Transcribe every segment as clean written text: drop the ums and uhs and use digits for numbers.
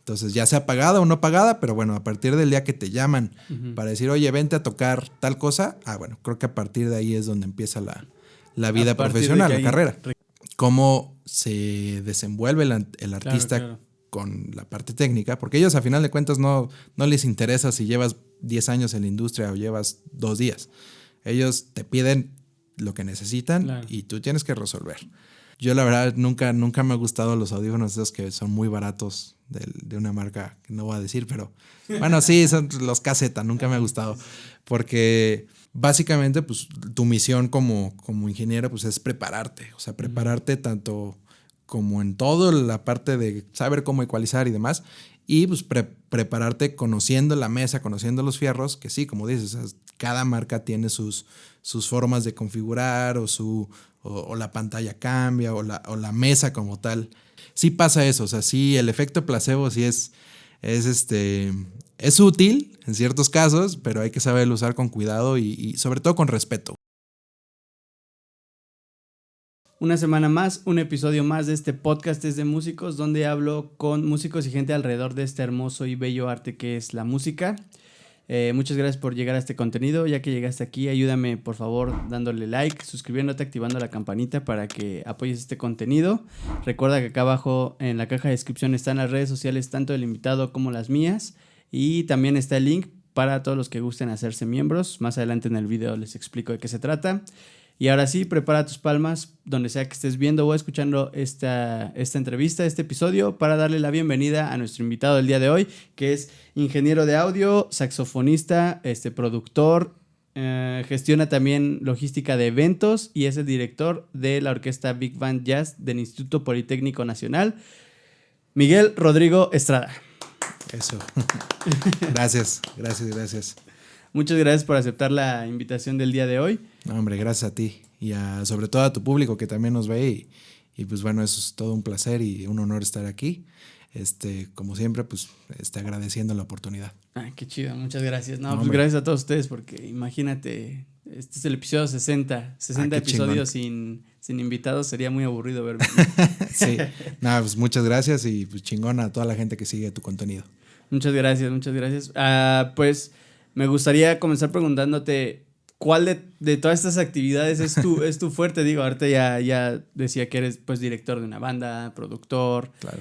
Entonces, ya sea pagada o no pagada, pero bueno, a partir del día que te llaman para decir, oye, vente a tocar tal cosa, bueno, creo que a partir de ahí es donde empieza la vida profesional, la carrera. Cómo se desenvuelve el artista claro. con la parte técnica, porque ellos a final de cuentas no les interesa si llevas 10 años en la industria o llevas 2 días. Ellos te piden lo que necesitan y tú tienes que resolver. Yo la verdad nunca me ha gustado los audífonos esos que son muy baratos de una marca que no voy a decir, pero bueno, sí, son los Caseta, nunca me ha gustado, porque básicamente pues tu misión como ingeniero pues es prepararte, o sea, prepararte tanto como en todo la parte de saber cómo ecualizar y demás, y pues prepararte conociendo la mesa, conociendo los fierros, que sí, como dices, o sea, cada marca tiene sus formas de configurar o la pantalla cambia o la mesa como tal. Sí pasa eso, o sea, sí, el efecto placebo sí es útil en ciertos casos, pero hay que saberlo usar con cuidado y sobre todo con respeto. Una semana más, un episodio más de este podcast es de músicos, donde hablo con músicos y gente alrededor de este hermoso y bello arte que es la música. Muchas gracias por llegar a este contenido. Ya que llegaste aquí, ayúdame por favor dándole like, suscribiéndote, activando la campanita para que apoyes este contenido. Recuerda que acá abajo en la caja de descripción están las redes sociales tanto del invitado como las mías, y también está el link para todos los que gusten hacerse miembros. Más adelante en el video les explico de qué se trata. Y ahora sí, prepara tus palmas donde sea que estés viendo o escuchando esta entrevista, este episodio, para darle la bienvenida a nuestro invitado del día de hoy, que es ingeniero de audio, saxofonista, productor, gestiona también logística de eventos y es el director de la orquesta Big Band Jazz del Instituto Politécnico Nacional, Miguel Rodrigo Estrada. Eso. Gracias. Muchas gracias por aceptar la invitación del día de hoy. No, hombre, gracias a ti y sobre todo a tu público que también nos ve y pues bueno, eso es todo un placer y un honor estar aquí. Como siempre, pues agradeciendo la oportunidad. Ay, qué chido, muchas gracias. No, pues gracias a todos ustedes, porque imagínate, este es el episodio 60 episodios sin invitados, sería muy aburrido verme. Sí, nada, pues muchas gracias y pues chingón a toda la gente que sigue tu contenido. Muchas gracias. Pues me gustaría comenzar preguntándote, ¿cuál de todas estas actividades es tu fuerte? Digo, ahorita ya decía que eres pues director de una banda, productor, claro.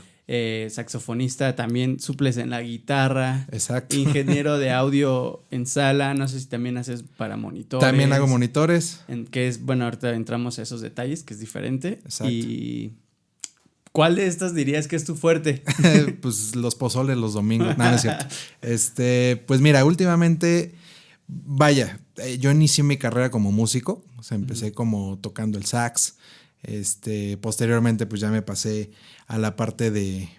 Saxofonista, también suples en la guitarra. Exacto. Ingeniero de audio en sala, no sé si también haces para monitores. También hago monitores. Que es, bueno, ahorita entramos a esos detalles, que es diferente. Exacto. Y ¿cuál de estas dirías que es tu fuerte? Pues los pozoles los domingos. No, no es cierto. Pues mira, últimamente, vaya, yo inicié mi carrera como músico. O sea, empecé como tocando el sax. Posteriormente, pues ya me pasé a la parte de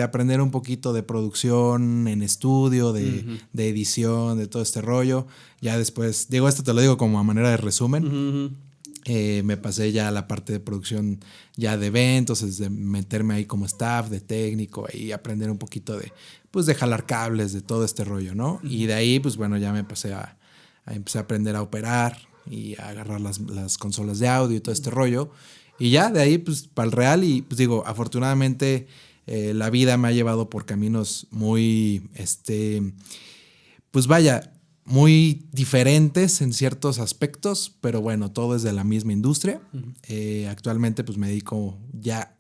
aprender un poquito de producción en estudio, de edición, de todo este rollo. Ya después, digo, esto te lo digo como a manera de resumen. Me pasé ya a la parte de producción ya de eventos, es de meterme ahí como staff, de técnico, y aprender un poquito de jalar cables, de todo este rollo, ¿no? Y de ahí, pues bueno, ya me pasé empecé a aprender a operar y a agarrar las consolas de audio y todo este rollo. Y ya de ahí, pues para el real, y pues digo, afortunadamente la vida me ha llevado por caminos muy, pues vaya, muy diferentes en ciertos aspectos, pero bueno, todo es de la misma industria. Actualmente pues me dedico ya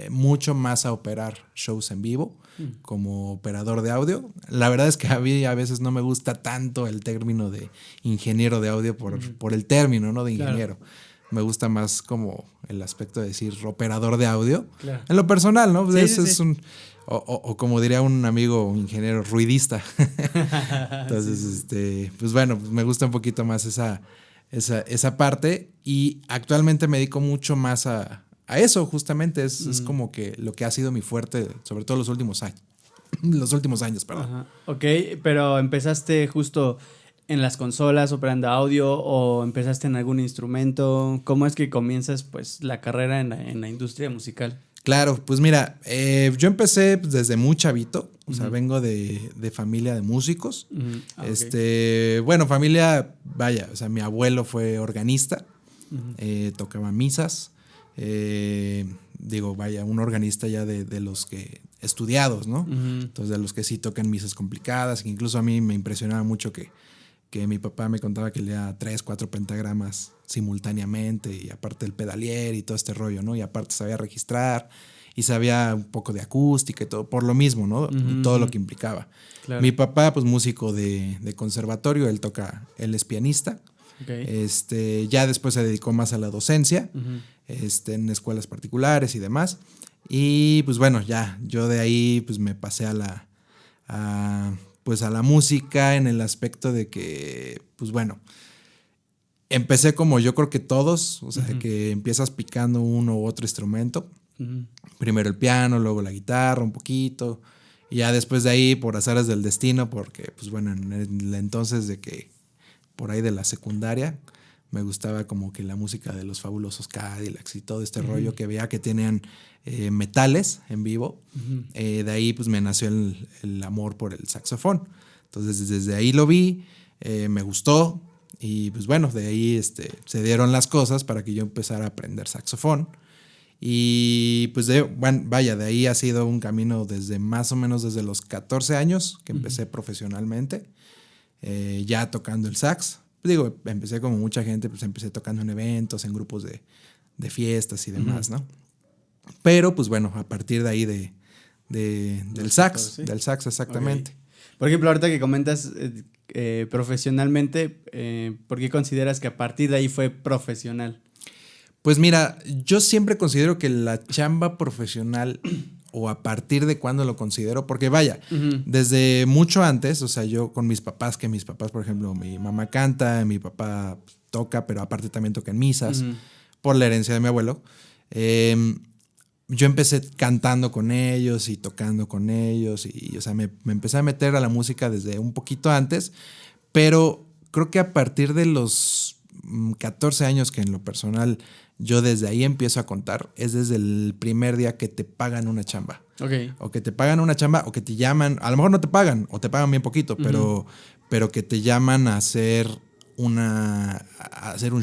mucho más a operar shows en vivo como operador de audio. La verdad es que a mí a veces no me gusta tanto el término de ingeniero de audio por el término, ¿no? De ingeniero. Claro. Me gusta más como el aspecto de decir operador de audio. Claro. En lo personal, ¿no? Sí, es un... O como diría un amigo, un ingeniero ruidista. Entonces, pues bueno, pues me gusta un poquito más esa parte. Y actualmente me dedico mucho más a eso, justamente. Es como que lo que ha sido mi fuerte, sobre todo los últimos años. Perdón. Ajá. Ok, pero empezaste justo en las consolas operando audio, o empezaste en algún instrumento. ¿Cómo es que comienzas pues la carrera en la industria musical? Claro, pues mira, yo empecé desde muy chavito, o sea, vengo de familia de músicos. Okay. Bueno, familia, vaya, o sea, mi abuelo fue organista, tocaba misas, digo, vaya, un organista ya de los que estudiados, ¿no? Uh-huh. Entonces, de los que sí tocan misas complicadas, que incluso a mí me impresionaba mucho que mi papá me contaba que leía 3, 4 pentagramas simultáneamente, y aparte el pedalier y todo este rollo, ¿no? Y aparte sabía registrar y sabía un poco de acústica y todo, por lo mismo, ¿no? Uh-huh. Todo lo que implicaba. Claro. Mi papá, pues músico de conservatorio, él es pianista. Okay. Ya después se dedicó más a la docencia, uh-huh. En escuelas particulares y demás. Y pues bueno, ya yo de ahí pues me pasé a la música, en el aspecto de que, pues bueno, empecé como yo creo que todos, o sea, uh-huh. que empiezas picando uno u otro instrumento. Uh-huh. Primero el piano, luego la guitarra un poquito, y ya después de ahí, por azares del destino, porque pues bueno, en el entonces de que por ahí de la secundaria me gustaba como que la música de los Fabulosos Cadillacs y todo este uh-huh. rollo, que veía que tenían metales en vivo. Uh-huh. De ahí pues me nació el amor por el saxofón. Entonces desde ahí lo vi, me gustó, y pues bueno, de ahí se dieron las cosas para que yo empezara a aprender saxofón. Y pues de ahí ha sido un camino desde más o menos desde los 14 años que empecé uh-huh. profesionalmente, ya tocando el sax. Digo, empecé como mucha gente, pues empecé tocando en eventos, en grupos de fiestas y demás, uh-huh. ¿no? Pero pues bueno, a partir de ahí del sax, ¿sí? Del sax exactamente. Okay. Por ejemplo, ahorita que comentas profesionalmente, ¿por qué consideras que a partir de ahí fue profesional? Pues mira, yo siempre considero que la chamba profesional, o a partir de cuándo lo considero, porque vaya, uh-huh. desde mucho antes, o sea, yo con mis papás, por ejemplo, mi mamá canta, mi papá toca, pero aparte también toca en misas, uh-huh. por la herencia de mi abuelo. Yo empecé cantando con ellos y tocando con ellos, y o sea, me empecé a meter a la música desde un poquito antes, pero creo que a partir de los 14 años, que en lo personal yo desde ahí empiezo a contar, es desde el primer día que te pagan una chamba. Okay. O que te pagan una chamba, o que te llaman, a lo mejor no te pagan, o te pagan bien poquito, uh-huh. pero que te llaman a hacer un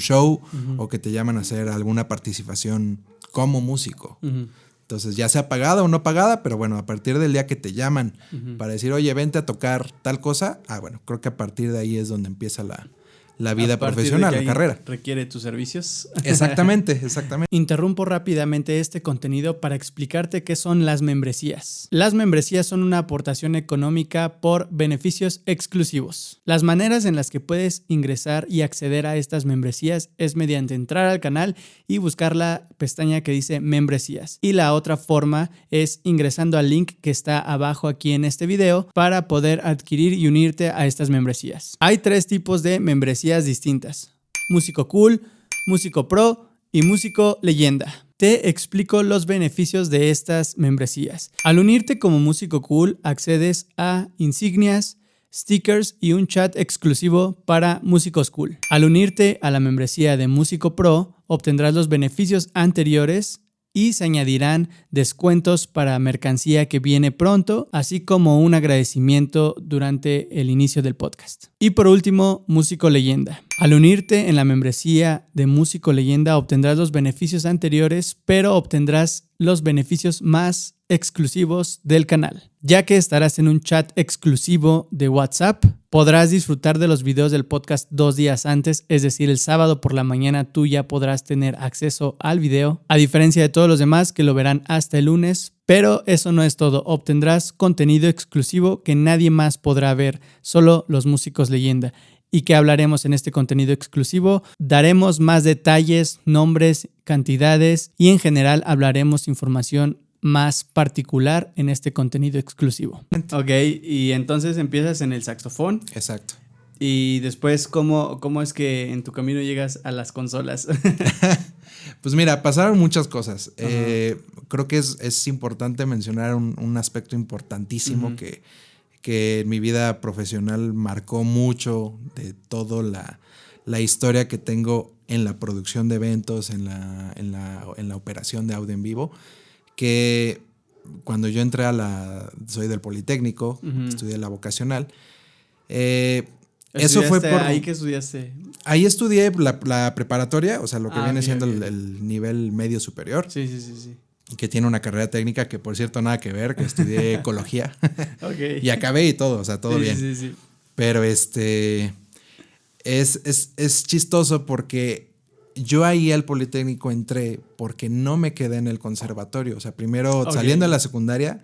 show, uh-huh. o que te llaman a hacer alguna participación como músico. Uh-huh. Entonces, ya sea pagada o no pagada, pero bueno, a partir del día que te llaman uh-huh. para decir, oye, vente a tocar tal cosa, bueno, creo que a partir de ahí es donde empieza la vida profesional, la carrera. Requiere tus servicios. Exactamente. Interrumpo rápidamente este contenido para explicarte qué son las membresías. Las membresías son una aportación económica por beneficios exclusivos. Las maneras en las que puedes ingresar y acceder a estas membresías es mediante entrar al canal y buscar la pestaña que dice membresías. Y la otra forma es ingresando al link que está abajo aquí en este video para poder adquirir y unirte a estas membresías. Hay 3 tipos de membresías distintas: músico cool, músico pro y músico leyenda. Te explico los beneficios de estas membresías. Al unirte como músico cool, accedes a insignias, stickers y un chat exclusivo para músicos cool. Al unirte a la membresía de músico pro, obtendrás los beneficios anteriores y se añadirán descuentos para mercancía que viene pronto, así como un agradecimiento durante el inicio del podcast. Y por último, músico leyenda. Al unirte en la membresía de músico leyenda obtendrás los beneficios anteriores, pero obtendrás los beneficios más exclusivos del canal, ya que estarás en un chat exclusivo de WhatsApp. Podrás disfrutar de los videos del podcast 2 días antes, es decir, el sábado por la mañana tú ya podrás tener acceso al video, a diferencia de todos los demás que lo verán hasta el lunes. Pero eso no es todo, obtendrás contenido exclusivo que nadie más podrá ver, solo los músicos leyenda. ¿Y qué hablaremos en este contenido exclusivo? Daremos más detalles, nombres, cantidades y en general hablaremos información más particular en este contenido exclusivo. Ok, y entonces empiezas en el saxofón. Exacto. Y después, ¿cómo es que en tu camino llegas a las consolas? Pues mira, pasaron muchas cosas. Creo que es importante mencionar un aspecto importantísimo uh-huh. que en mi vida profesional marcó mucho de toda la historia que tengo en la producción de eventos, en la operación de audio en vivo, que cuando yo entré soy del Politécnico, uh-huh. estudié la vocacional. Eso fue por... ¿Ahí qué estudiaste? Ahí estudié la preparatoria, o sea, lo que viene siendo okay. el nivel medio superior. Sí. que tiene una carrera técnica que, por cierto, nada que ver, que estudié ecología. Okay. Y acabé y todo, o sea, todo sí, bien. Sí. Pero es chistoso porque yo ahí al Politécnico entré porque no me quedé en el conservatorio. O sea, primero saliendo de la secundaria,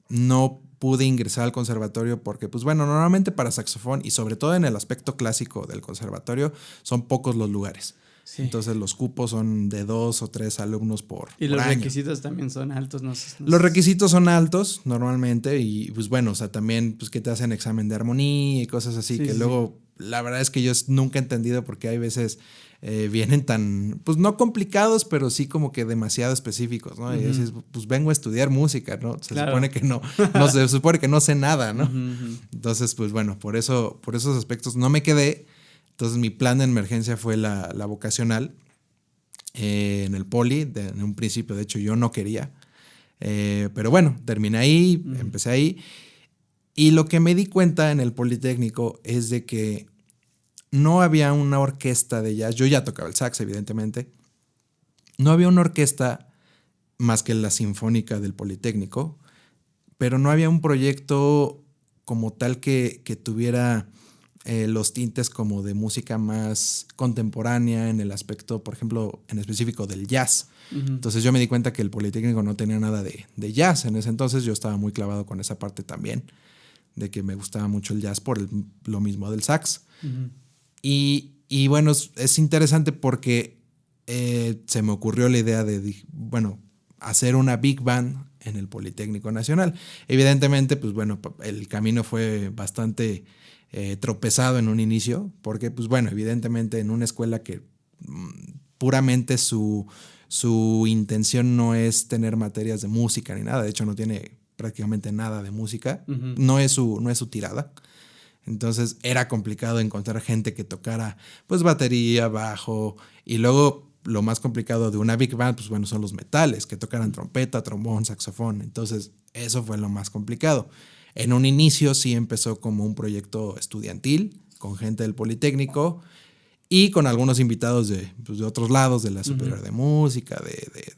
no pude ingresar al conservatorio porque, pues bueno, normalmente para saxofón y sobre todo en el aspecto clásico del conservatorio son pocos los lugares. Sí. Entonces los cupos son de 2 o 3 alumnos por año. Y los requisitos también son altos, no sé. Los requisitos son altos normalmente y pues bueno, o sea, también pues que te hacen examen de armonía y cosas así que luego la verdad es que yo nunca he entendido porque hay veces vienen tan, pues no complicados, pero sí como que demasiado específicos, ¿no? Y dices, pues vengo a estudiar música, ¿no? Se supone que no se supone que no sé nada, ¿no? Entonces, pues bueno, por esos aspectos no me quedé. Entonces mi plan de emergencia fue la vocacional en el Poli. En un principio, de hecho, yo no quería. Pero bueno, terminé ahí, empecé ahí. Y lo que me di cuenta en el Politécnico es de que no había una orquesta de jazz. Yo ya tocaba el sax, evidentemente. No había una orquesta más que la Sinfónica del Politécnico, pero no había un proyecto como tal que tuviera los tintes como de música más contemporánea en el aspecto, por ejemplo, en específico del jazz. Entonces yo me di cuenta que el Politécnico no tenía nada de jazz. En ese entonces yo estaba muy clavado con esa parte también, de que me gustaba mucho el jazz por lo mismo del sax. Y bueno, es interesante porque se me ocurrió la idea de, bueno, hacer una big band en el Politécnico Nacional. Evidentemente, pues bueno, el camino fue bastante tropezado en un inicio, porque pues bueno, evidentemente en una escuela que puramente su intención no es tener materias de música ni nada, de hecho no tiene prácticamente nada de música, no es su tirada. Entonces era complicado encontrar gente que tocara pues batería, bajo, y luego lo más complicado de una big band pues bueno son los metales, que tocaran trompeta, trombón, saxofón. Entonces eso fue lo más complicado. En un inicio sí empezó como un proyecto estudiantil con gente del Politécnico y con algunos invitados de otros lados, de la Superior de Música,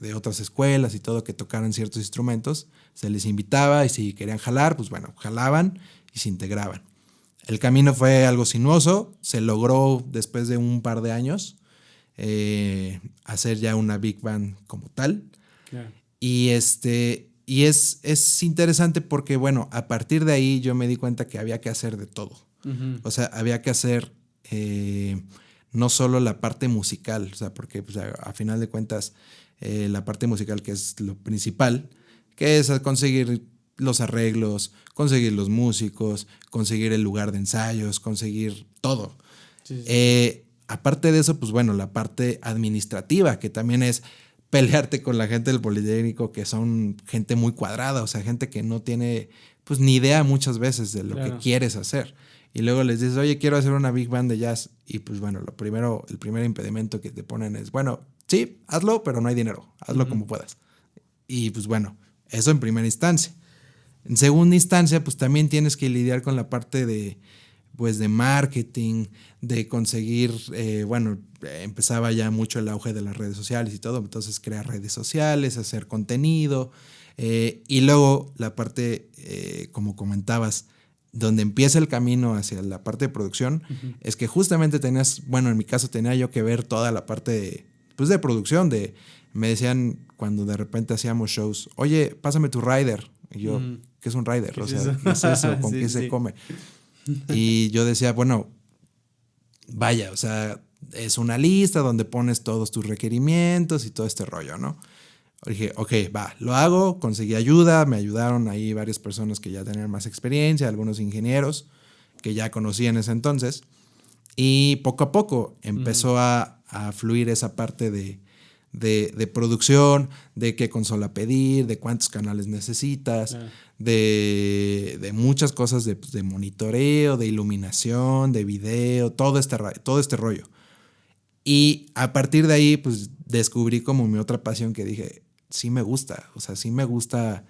de otras escuelas y todo, que tocaran ciertos instrumentos. Se les invitaba y si querían jalar, pues bueno, jalaban y se integraban. El camino fue algo sinuoso, se logró después de un par de años hacer ya una big band como tal. Claro. Y es interesante porque, bueno, a partir de ahí yo me di cuenta que había que hacer de todo. O sea, había que hacer no solo la parte musical, o sea, porque pues, a final de cuentas la parte musical, que es lo principal, que es conseguir los arreglos, conseguir los músicos, conseguir el lugar de ensayos, conseguir todo. Aparte de eso, pues bueno, la parte administrativa, que también es pelearte con la gente del Politécnico, que son gente muy cuadrada, o sea, gente que no tiene pues ni idea muchas veces de lo que quieres hacer. Y luego les dices, oye, quiero hacer una big band de jazz. Y pues bueno, el primer impedimento que te ponen es, bueno, sí, hazlo, pero no hay dinero, hazlo como puedas. Y pues bueno, eso en primera instancia. En segunda instancia, pues también tienes que lidiar con la parte de marketing, de conseguir, empezaba ya mucho el auge de las redes sociales y todo, entonces crear redes sociales, hacer contenido, y luego la parte, como comentabas, donde empieza el camino hacia la parte de producción, es que justamente en mi caso tenía yo que ver toda la parte de producción, me decían cuando de repente hacíamos shows, oye, pásame tu rider, y yo, ¿qué es un rider? O sea, ¿qué es eso? ¿Con qué se come? Y yo decía, bueno, vaya, o sea, es una lista donde pones todos tus requerimientos y todo este rollo, ¿no? Dije, ok, va, lo hago, conseguí ayuda, me ayudaron ahí varias personas que ya tenían más experiencia, algunos ingenieros que ya conocía en ese entonces, y poco a poco empezó a fluir esa parte de producción, de qué consola pedir, de cuántos canales necesitas, de muchas cosas de monitoreo, de iluminación, de video, todo este rollo. Y a partir de ahí, pues descubrí como mi otra pasión que dije, sí me gusta, o sea, sí me gusta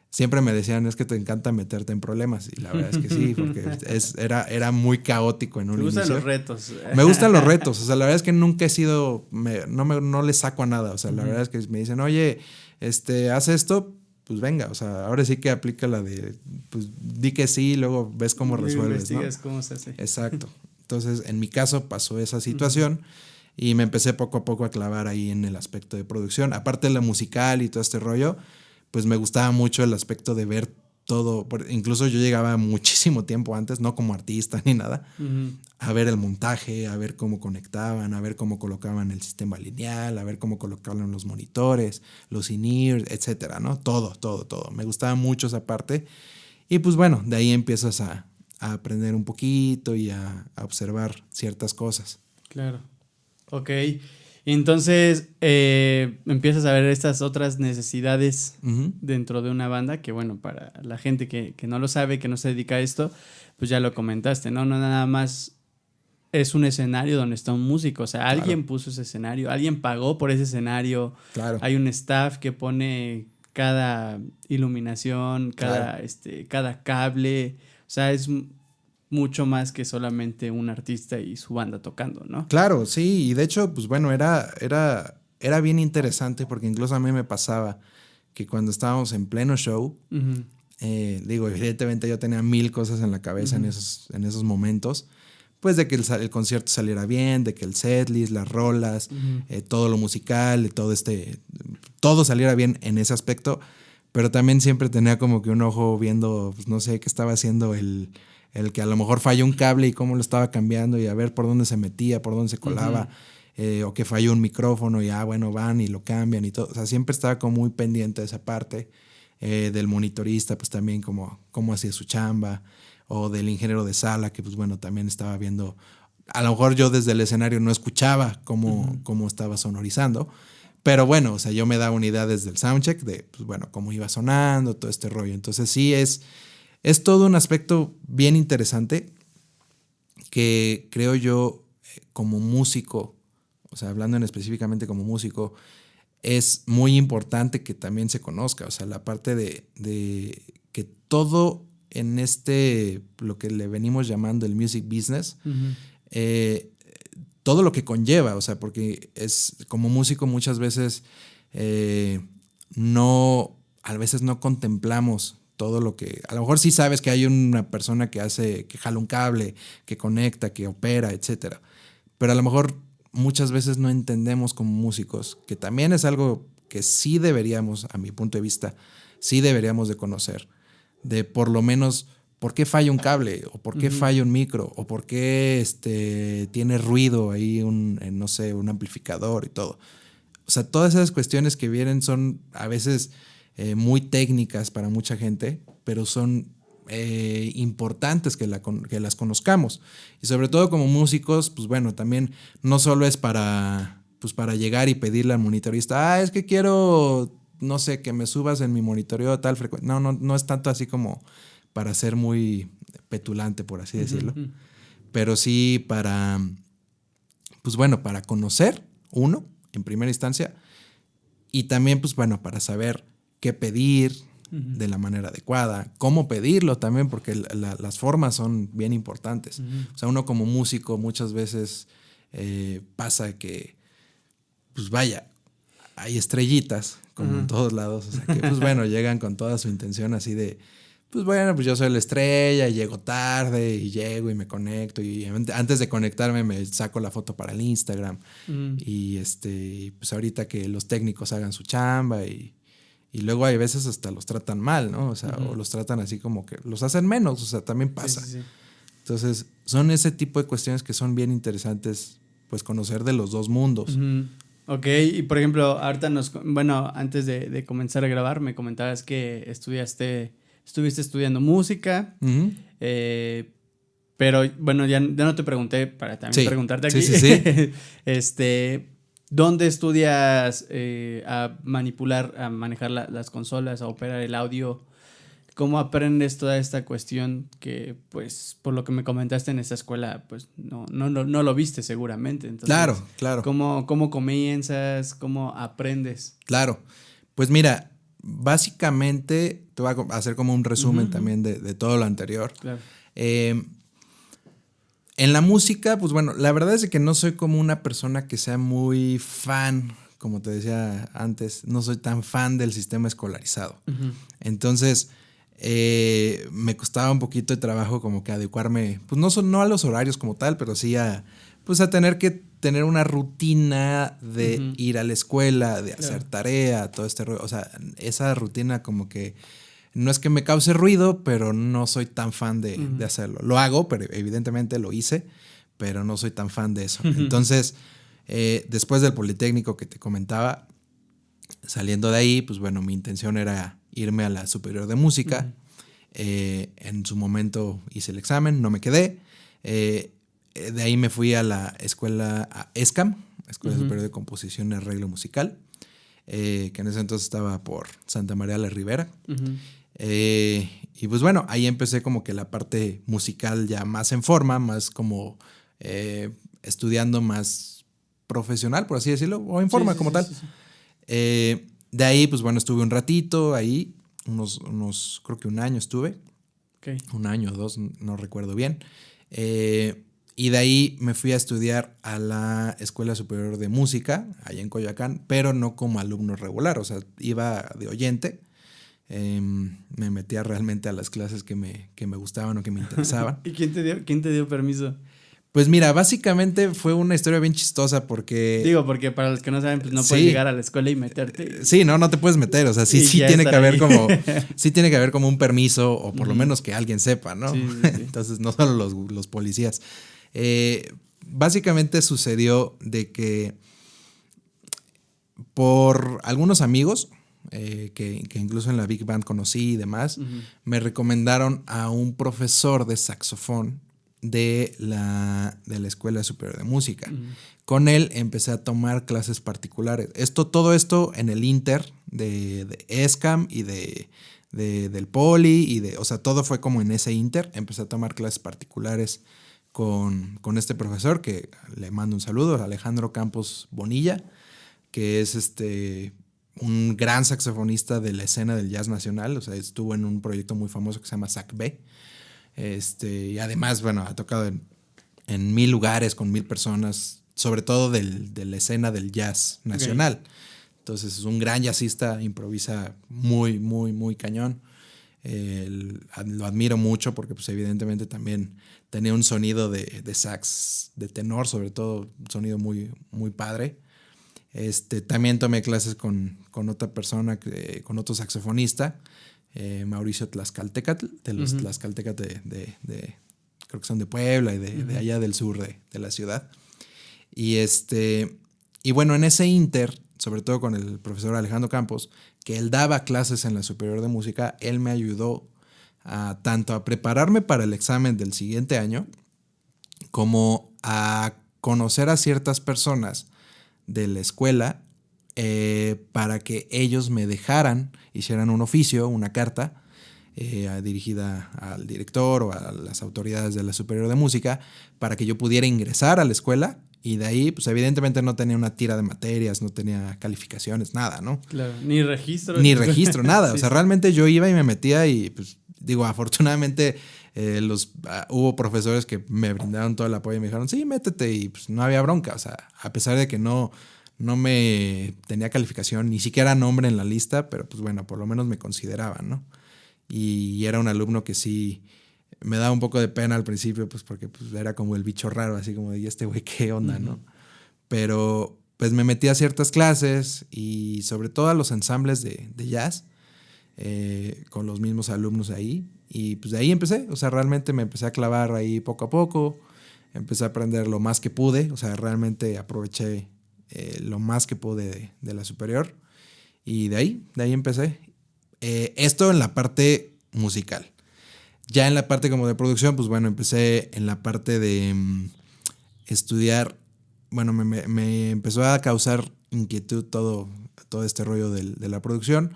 siempre me decían, es que te encanta meterte en problemas. Y la verdad es que sí, porque era muy caótico en un inicio. Me gustan los retos. Me gustan los retos. O sea, la verdad es que nunca he sido, no le saco a nada. O sea, la verdad es que me dicen, oye, haz esto, pues venga. O sea, ahora sí que aplica la de, pues di que sí, luego ves cómo resuelves, ¿no? Cómo se hace. Exacto. Entonces, en mi caso pasó esa situación y me empecé poco a poco a clavar ahí en el aspecto de producción. Aparte de la musical y todo este rollo, pues me gustaba mucho el aspecto de ver todo. Incluso yo llegaba muchísimo tiempo antes, no como artista ni nada, a ver el montaje, a ver cómo conectaban, a ver cómo colocaban el sistema lineal, a ver cómo colocaban los monitores, los in-ears, etcétera, ¿no? Todo. Me gustaba mucho esa parte. Y pues bueno, de ahí empiezas a aprender un poquito y a observar ciertas cosas. Claro. Ok. Entonces empiezas a ver estas otras necesidades dentro de una banda que, bueno, para la gente que no lo sabe, que no se dedica a esto, pues ya lo comentaste, ¿no? No nada más es un escenario donde está un músico, o sea, alguien puso ese escenario, alguien pagó por ese escenario, hay un staff que pone cada iluminación, cada cable, o sea, es mucho más que solamente un artista y su banda tocando, ¿no? Claro, sí, y de hecho, pues bueno, era bien interesante porque incluso a mí me pasaba que cuando estábamos en pleno show, digo, evidentemente yo tenía 1000 cosas en la cabeza en esos momentos, pues de que el concierto saliera bien, de que el setlist, las rolas, todo lo musical, todo saliera bien en ese aspecto, pero también siempre tenía como que un ojo viendo, pues no sé, qué estaba haciendo el que a lo mejor falló un cable y cómo lo estaba cambiando y a ver por dónde se metía, por dónde se colaba, o que falló un micrófono y bueno, van y lo cambian y todo. O sea, siempre estaba como muy pendiente de esa parte, del monitorista, pues también cómo hacía su chamba, o del ingeniero de sala, que pues bueno, también estaba viendo, a lo mejor yo desde el escenario no escuchaba cómo estaba sonorizando, pero bueno, o sea, yo me daba una idea desde el soundcheck de, pues bueno, cómo iba sonando, todo este rollo. Entonces sí es todo un aspecto bien interesante que creo yo como músico, o sea, hablando específicamente como músico, es muy importante que también se conozca. O sea, la parte de que todo en lo que le venimos llamando el music business, todo lo que conlleva, o sea, porque como músico muchas veces a veces no contemplamos todo lo que, a lo mejor sí sabes que hay una persona que jala un cable, que conecta, que opera, etcétera. Pero a lo mejor muchas veces no entendemos como músicos, que también es algo que sí deberíamos, a mi punto de vista, sí deberíamos de conocer, de por lo menos por qué falla un cable, o por qué falla un micro, o por qué tiene ruido ahí no sé, un amplificador y todo. O sea, todas esas cuestiones que vienen son a veces muy técnicas para mucha gente, pero son importantes que las conozcamos. Y sobre todo como músicos, pues bueno, también no solo es para llegar y pedirle al monitorista, es que quiero, no sé, que me subas en mi monitoreo a tal frecuencia. No es tanto así como para ser muy petulante, por así decirlo. Pero sí pues bueno, para conocer uno, en primera instancia, y también, pues bueno, para saber qué pedir de la manera adecuada, cómo pedirlo también, porque las formas son bien importantes. O sea, uno como músico muchas veces pasa que, pues vaya, hay estrellitas, como en todos lados, o sea, que pues bueno, llegan con toda su intención así de, pues bueno, pues yo soy la estrella y llego tarde y llego y me conecto y antes de conectarme me saco la foto para el Instagram y pues ahorita que los técnicos hagan su chamba y luego hay veces hasta los tratan mal, ¿no? O sea, o los tratan así como que los hacen menos, o sea, también pasa. Sí. Entonces, son ese tipo de cuestiones que son bien interesantes, pues conocer de los dos mundos. Ok, y por ejemplo, ahorita antes de comenzar a grabar me comentabas que estuviste estudiando música, pero bueno, ya no te pregunté para también preguntarte aquí. Sí. ¿Dónde estudias a manejar las consolas, a operar el audio? ¿Cómo aprendes toda esta cuestión que, pues, por lo que me comentaste en esa escuela, pues, no lo viste seguramente? Entonces, claro. ¿Cómo comienzas? ¿Cómo aprendes? Claro. Pues mira, básicamente, te voy a hacer como un resumen también de todo lo anterior. Claro. En la música, pues bueno, la verdad es que no soy como una persona que sea muy fan, como te decía antes, no soy tan fan del sistema escolarizado. Entonces, me costaba un poquito de trabajo como que adecuarme, pues no a los horarios como tal, pero sí a tener que tener una rutina de ir a la escuela, de hacer tarea, todo este rollo. O sea, esa rutina como que no es que me cause ruido, pero no soy tan fan de hacerlo. Lo hago, pero evidentemente lo hice, pero no soy tan fan de eso. Entonces, después del Politécnico que te comentaba, saliendo de ahí, pues bueno, mi intención era irme a la Superior de Música. En su momento hice el examen, no me quedé. De ahí me fui a la escuela, a ESCAM, Escuela Superior de Composición y Arreglo Musical, que en ese entonces estaba por Santa María la Ribera. Y pues bueno, ahí empecé como que la parte musical ya más en forma, más como estudiando más profesional, por así decirlo, o en forma como tal. Sí. De ahí, pues bueno, estuve un ratito ahí, unos creo que un año estuve. Okay. Un año o 2, no recuerdo bien. Y de ahí me fui a estudiar a la Escuela Superior de Música, allá en Coyoacán, pero no como alumno regular, o sea, iba de oyente. Me metía realmente a las clases que me gustaban o que me interesaban. ¿Y quién te dio permiso? Pues mira, básicamente fue una historia bien chistosa porque... Digo, porque para los que no saben, pues no puedes llegar a la escuela y meterte. Sí, no te puedes meter, o sea, sí tiene que haber como... Sí tiene que haber como un permiso o por lo menos que alguien sepa, ¿no? Sí. Entonces, no solo los policías. Básicamente sucedió de que por algunos amigos... que incluso en la Big Band conocí y demás, me recomendaron a un profesor de saxofón de la Escuela Superior de Música. Con él empecé a tomar clases particulares. Todo esto en el Inter de ESCAM y del Poli, o sea, todo fue como en ese Inter. Empecé a tomar clases particulares con este profesor, que le mando un saludo, Alejandro Campos Bonilla, que es un gran saxofonista de la escena del jazz nacional. O sea, estuvo en un proyecto muy famoso que se llama SAC B. Y además, bueno, ha tocado en 1000 lugares con 1000 personas, sobre todo de la escena del jazz nacional. Okay. Entonces es un gran jazzista, improvisa muy, muy, muy cañón. Lo admiro mucho porque pues evidentemente también tenía un sonido de sax, de tenor, sobre todo, un sonido muy, muy padre. También tomé clases con otra persona, con otro saxofonista, Mauricio Tlaxcaltecatl, de los Tlaxcaltecatl creo que son de Puebla y de allá del sur de la ciudad. Y bueno, en ese Inter, sobre todo con el profesor Alejandro Campos, que él daba clases en la Superior de Música, él me ayudó tanto a prepararme para el examen del siguiente año, como a conocer a ciertas personas de la escuela para que ellos me dejaran, hicieran un oficio, una carta dirigida al director o a las autoridades de la Superior de Música para que yo pudiera ingresar a la escuela. Y de ahí, pues evidentemente no tenía una tira de materias, no tenía calificaciones, nada, ¿no? Claro, ni registro. Ni registro, nada. Sí. O sea, realmente yo iba y me metía y pues digo, afortunadamente hubo profesores que me brindaron todo el apoyo y me dijeron, sí, métete, y pues no había bronca. O sea, a pesar de que no me tenía calificación, ni siquiera nombre en la lista, pero pues bueno, por lo menos me consideraban, ¿no? Y era un alumno que sí me daba un poco de pena al principio, pues porque pues, era como el bicho raro, así como de, ¿y este güey qué onda, no? Pero pues me metí a ciertas clases y sobre todo a los ensambles de jazz con los mismos alumnos ahí. Y pues de ahí empecé, o sea, realmente me empecé a clavar ahí poco a poco, empecé a aprender lo más que pude, o sea, realmente aproveché lo más que pude de la superior y de ahí empecé. Esto en la parte musical. Ya en la parte como de producción, pues bueno, empecé en la parte de estudiar. Bueno, me empezó a causar inquietud todo este rollo de la producción.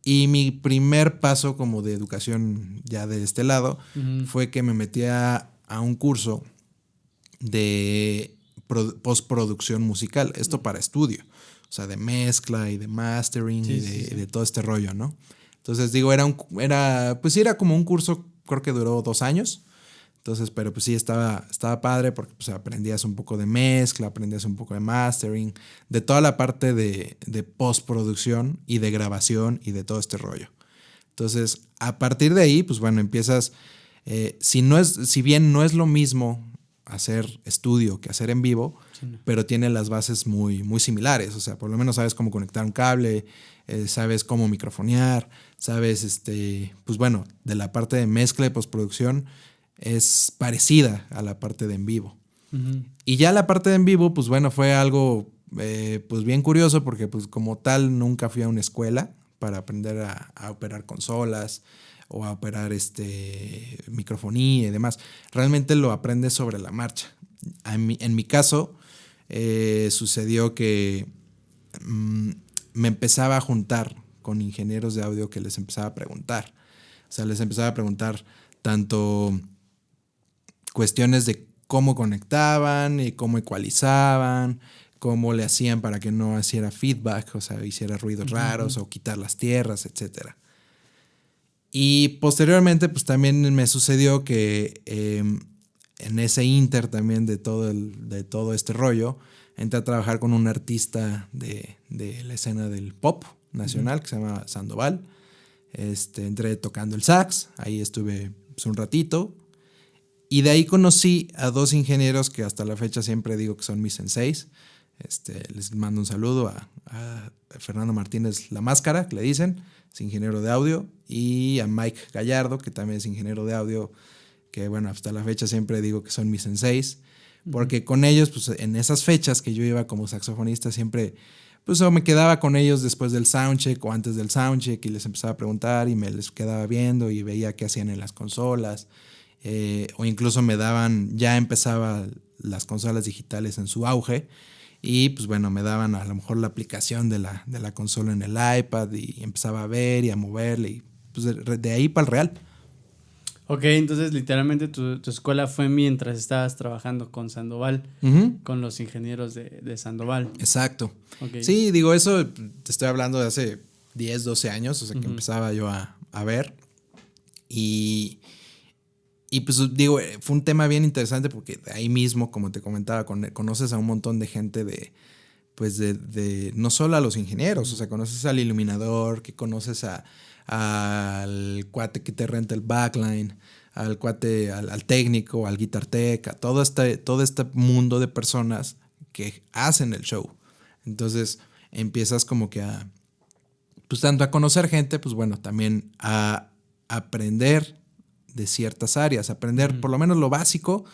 Y mi primer paso como de educación ya de este lado fue que me metí a un curso de postproducción musical. Esto para estudio. O sea, de mezcla y de mastering Sí, y sí, sí. de todo este rollo, ¿no? Entonces, digo, pues sí, era como un curso, creo que duró 2 años. Entonces, pero pues sí, estaba padre porque pues aprendías un poco de mezcla, aprendías un poco de mastering, de toda la parte de postproducción y de grabación y de todo este rollo. Entonces, a partir de ahí, pues bueno, empiezas, si bien no es lo mismo hacer estudio que hacer en vivo, Sí, no. pero tiene las bases muy, muy similares. O sea, por lo menos sabes cómo conectar un cable, sabes cómo microfonear, sabes, pues bueno, de la parte de mezcla y postproducción es parecida a la parte de en vivo. Uh-huh. Y ya la parte de en vivo, pues bueno, fue algo pues bien curioso porque pues como tal nunca fui a una escuela para aprender a operar consolas o a operar microfonía y demás. Realmente lo aprendes sobre la marcha. En mi caso, sucedió que me empezaba a juntar con ingenieros de audio que les empezaba a preguntar. O sea, les empezaba a preguntar tanto cuestiones de cómo conectaban y cómo ecualizaban, cómo le hacían para que no hiciera feedback, o sea, hiciera ruidos raros o quitar las tierras, etcétera. Y posteriormente, pues también me sucedió que en ese inter también de todo este rollo, entré a trabajar con un artista de la escena del pop nacional que se llama Sandoval. Entré tocando el sax, ahí estuve pues, un ratito. Y de ahí conocí a 2 ingenieros que hasta la fecha siempre digo que son mis senseis. Les mando un saludo a Fernando Martínez La Máscara, que le dicen, es ingeniero de audio, y a Mike Gallardo, que también es ingeniero de audio, que bueno, hasta la fecha siempre digo que son mis senseis, porque con ellos, pues en esas fechas que yo iba como saxofonista, siempre, pues o me quedaba con ellos después del soundcheck o antes del soundcheck y les empezaba a preguntar y me les quedaba viendo y veía qué hacían en las consolas. O incluso ya empezaba las consolas digitales en su auge y pues bueno, me daban a lo mejor la aplicación de la consola en el iPad y empezaba a ver y a moverle y pues de ahí para el real. Ok, entonces literalmente tu escuela fue mientras estabas trabajando con Sandoval, Uh-huh. con los ingenieros de Sandoval. Exacto. Okay. Sí, digo, eso te estoy hablando de hace 10, 12 años, o sea que empezaba yo a ver y pues digo, fue un tema bien interesante porque ahí mismo, como te comentaba, conoces a un montón de gente pues no solo a los ingenieros, o sea, conoces al iluminador, que conoces al cuate que te renta el backline, al cuate, al técnico, al guitar tech, a todo este mundo de personas que hacen el show. Entonces empiezas como que pues tanto a conocer gente, pues bueno, también a aprender de ciertas áreas, aprender por lo menos lo básico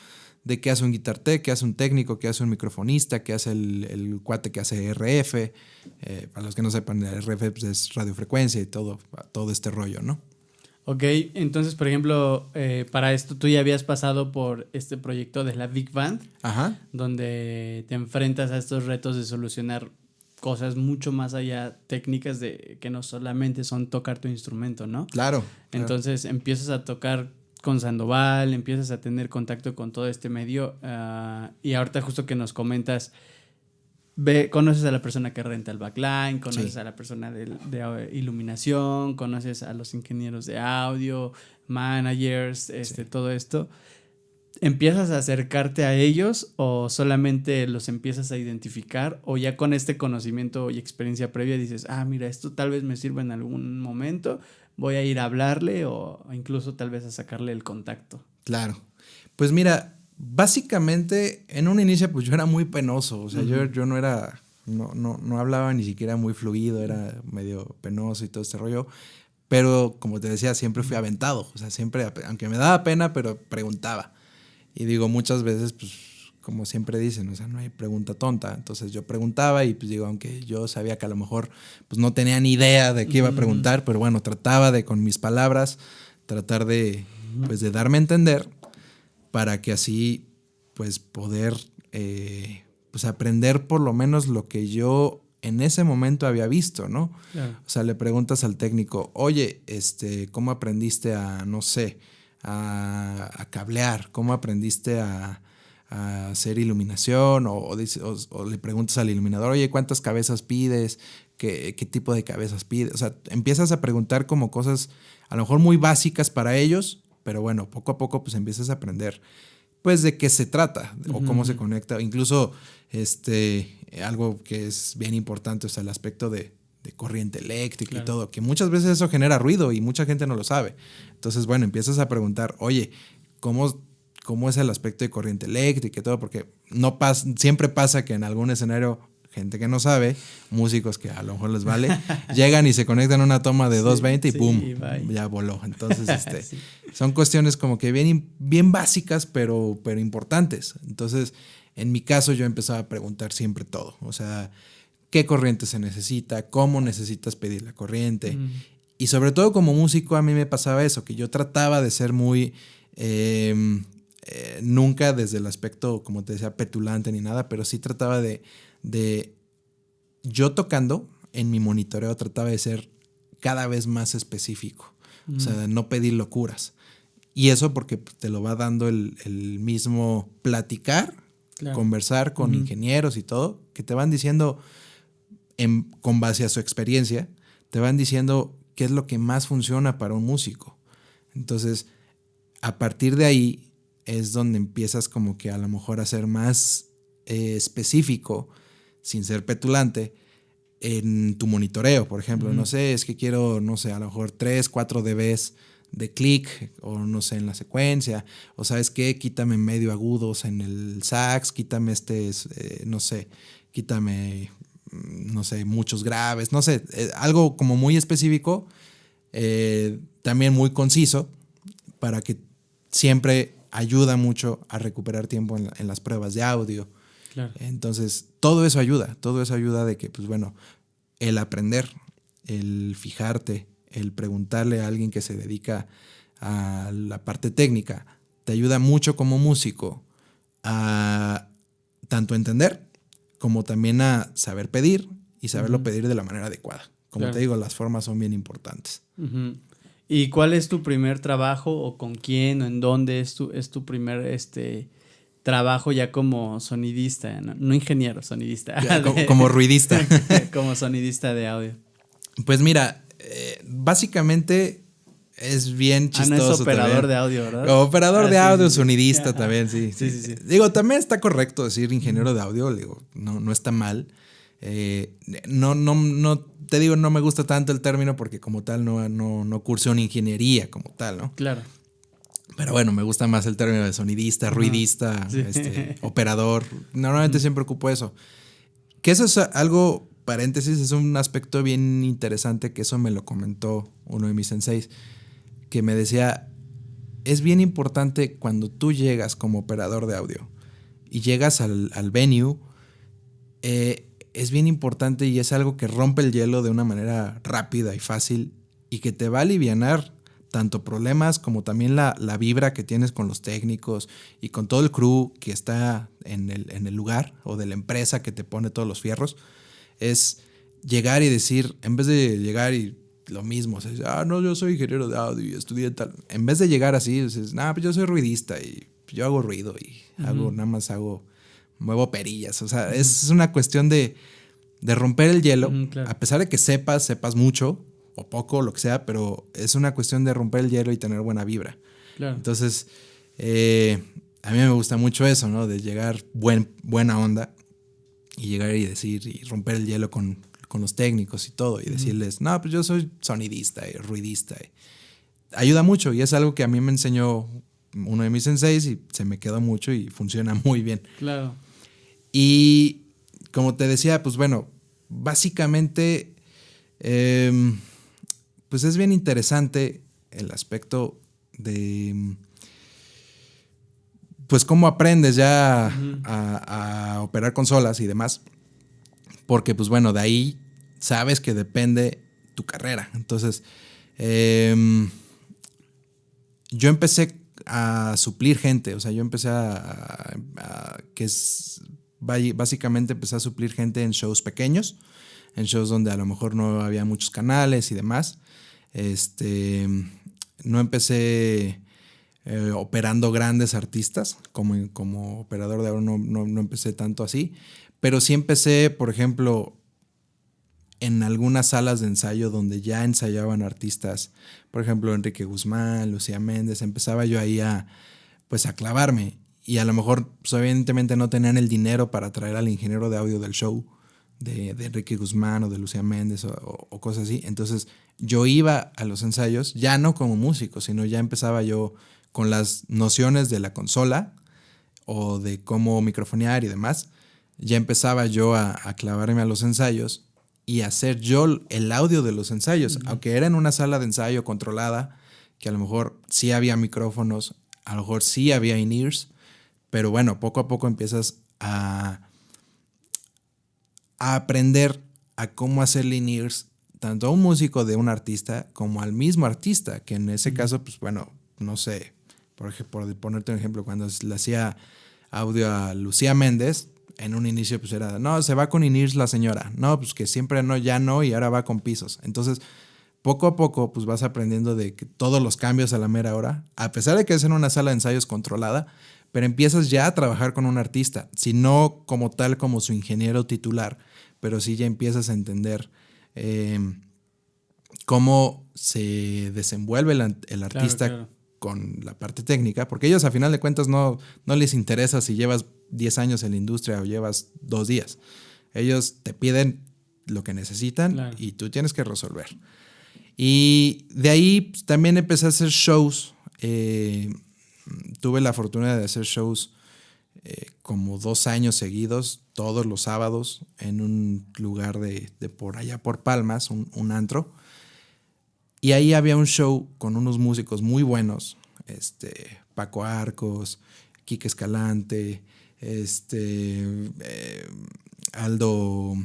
de qué hace un guitar tech, qué hace un técnico, qué hace un microfonista, qué hace el cuate que hace RF. Para los que no sepan, el RF pues es radiofrecuencia y todo este rollo, ¿no? Ok, entonces, por ejemplo, para esto tú ya habías pasado por este proyecto de la Big Band, Ajá. donde te enfrentas a estos retos de solucionar cosas mucho más allá técnicas de que no solamente son tocar tu instrumento, ¿no? Claro. Entonces empiezas a tocar con Sandoval, empiezas a tener contacto con todo este medio y ahorita justo que nos comentas, conoces a la persona que renta el backline, conoces a la persona de iluminación, conoces a los ingenieros de audio, managers, todo esto. ¿Empiezas a acercarte a ellos o solamente los empiezas a identificar o ya con este conocimiento y experiencia previa dices, mira, esto tal vez me sirva en algún momento, voy a ir a hablarle o incluso tal vez a sacarle el contacto? Claro. Pues mira, básicamente en un inicio pues yo era muy penoso, o sea, yo no era, no hablaba ni siquiera muy fluido, era medio penoso y todo este rollo, pero como te decía, siempre fui aventado, o sea, siempre, aunque me daba pena, pero preguntaba. Y digo, muchas veces, pues, como siempre dicen, o sea, no hay pregunta tonta. Entonces yo preguntaba y pues digo, aunque yo sabía que a lo mejor pues no tenía ni idea de qué iba a preguntar, pero bueno, trataba de con mis palabras, tratar de, pues de darme a entender para que así, pues poder, pues aprender por lo menos lo que yo en ese momento había visto, ¿no? Claro. O sea, le preguntas al técnico, oye, ¿cómo aprendiste a, no sé, a cablear? ¿Cómo aprendiste a a hacer iluminación o le preguntas al iluminador, oye, ¿cuántas cabezas pides? ¿Qué tipo de cabezas pides? O sea, empiezas a preguntar como cosas a lo mejor muy básicas para ellos, pero bueno, poco a poco pues empiezas a aprender pues de qué se trata o cómo se conecta. Incluso algo que es bien importante, o sea, el aspecto de corriente eléctrica y todo, que muchas veces eso genera ruido y mucha gente no lo sabe. Entonces, bueno, empiezas a preguntar, oye, ¿cómo es el aspecto de corriente eléctrica y todo? Porque siempre pasa que en algún escenario, gente que no sabe, músicos que a lo mejor les vale, llegan y se conectan a una toma de 220 y ¡pum! Ya voló. Entonces, son cuestiones como que bien básicas, pero importantes. Entonces, en mi caso, yo empezaba a preguntar siempre todo. O sea, ¿qué corriente se necesita? ¿Cómo necesitas pedir la corriente? Y sobre todo como músico a mí me pasaba eso, que yo trataba de ser muy... nunca desde el aspecto, como te decía, petulante ni nada, pero sí trataba de yo tocando en mi monitoreo trataba de ser cada vez más específico, o sea, de no pedir locuras. Y eso porque te lo va dando el mismo platicar, conversar con ingenieros y todo, que te van diciendo con base a su experiencia, te van diciendo qué es lo que más funciona para un músico. Entonces, a partir de ahí es donde empiezas como que a lo mejor a ser más específico, sin ser petulante, en tu monitoreo, por ejemplo. No sé, es que quiero, no sé, a lo mejor 3, 4 dBs de clic, o no sé, en la secuencia, o sabes qué, quítame medio agudos en el sax, quítame no sé, quítame, no sé, muchos graves, no sé, algo como muy específico, también muy conciso, para que siempre ayuda mucho a recuperar tiempo en las pruebas de audio. Claro. Entonces, todo eso ayuda de que, pues bueno, el aprender, el fijarte, el preguntarle a alguien que se dedica a la parte técnica, te ayuda mucho como músico a tanto entender como también a saber pedir y saberlo pedir de la manera adecuada. Como te digo, las formas son bien importantes. ¿Y cuál es tu primer trabajo o con quién o en dónde es tu primer trabajo ya como sonidista? No ingeniero, sonidista. Como ruidista. Como sonidista de audio. Pues mira, básicamente es bien chistoso. No es operador también. de audio, ¿verdad? Como operador de audio, sonidista también, sí. Sí. Digo, también está correcto decir ingeniero de audio, digo, no está mal. No, te digo, no me gusta tanto el término porque como tal no cursé una ingeniería como tal, ¿no? Claro. Pero bueno, me gusta más el término de sonidista, ruidista, operador. Normalmente siempre ocupo eso. Que eso es algo, paréntesis, es un aspecto bien interesante que eso me lo comentó uno de mis senseis, que me decía, es bien importante cuando tú llegas como operador de audio y llegas al venue, es bien importante y es algo que rompe el hielo de una manera rápida y fácil y que te va a alivianar tanto problemas como también la vibra que tienes con los técnicos y con todo el crew que está en el lugar o de la empresa que te pone todos los fierros. Es llegar y decir, en vez de llegar y lo mismo, o sea, no, yo soy ingeniero de audio y estudié tal. En vez de llegar así, dices, pues yo soy ruidista y yo hago ruido y muevo perillas. O sea, es una cuestión de romper el hielo, claro. A pesar de que sepas mucho o poco, lo que sea, pero es una cuestión de romper el hielo y tener buena vibra. Claro. Entonces, a mí me gusta mucho eso, ¿no? De llegar buena onda y llegar y decir y romper el hielo con los técnicos y todo y decirles, no, pues yo soy sonidista y ruidista. Ayuda mucho y es algo que a mí me enseñó uno de mis senseis y se me quedó mucho y funciona muy bien. Claro. Y como te decía, pues bueno, básicamente, pues es bien interesante el aspecto de, pues cómo aprendes ya a operar consolas y demás, porque pues bueno, de ahí sabes que depende tu carrera. Entonces, yo empecé a suplir gente, o sea, yo empecé básicamente empecé a suplir gente en shows pequeños, en shows donde a lo mejor no había muchos canales y demás. No empecé operando grandes artistas. Como operador de audio no empecé tanto así, pero sí empecé, por ejemplo, en algunas salas de ensayo donde ya ensayaban artistas, por ejemplo, Enrique Guzmán, Lucía Méndez. Empezaba yo ahí a clavarme, y a lo mejor pues, evidentemente no tenían el dinero para traer al ingeniero de audio del show de Enrique Guzmán o de Lucía Méndez o cosas así. Entonces yo iba a los ensayos ya no como músico, sino ya empezaba yo con las nociones de la consola o de cómo microfonear y demás. Ya empezaba yo a clavarme a los ensayos y hacer yo el audio de los ensayos. Uh-huh. Aunque era en una sala de ensayo controlada, que a lo mejor sí había micrófonos, a lo mejor sí había in-ears, pero bueno, poco a poco empiezas a aprender a cómo hacerle in-ears tanto a un músico de un artista como al mismo artista, que en ese caso, pues bueno, no sé, por ponerte un ejemplo, cuando le hacía audio a Lucía Méndez, en un inicio pues era, no, se va con in-ears la señora, no, pues que siempre no, ya no, y ahora va con pisos. Entonces, poco a poco pues vas aprendiendo de que todos los cambios a la mera hora, a pesar de que es en una sala de ensayos controlada, pero empiezas ya a trabajar con un artista, si no como tal como su ingeniero titular, pero sí ya empiezas a entender cómo se desenvuelve el artista, claro. Con la parte técnica, porque ellos a final de cuentas no les interesa si llevas 10 años en la industria o llevas 2 días. Ellos te piden lo que necesitan, claro. Y tú tienes que resolver. Y de ahí pues, también empecé a hacer shows. Tuve la fortuna de hacer shows como 2 años seguidos, todos los sábados, en un lugar de por allá por Palmas, un antro. Y ahí había un show con unos músicos muy buenos, Paco Arcos, Quique Escalante, Aldo,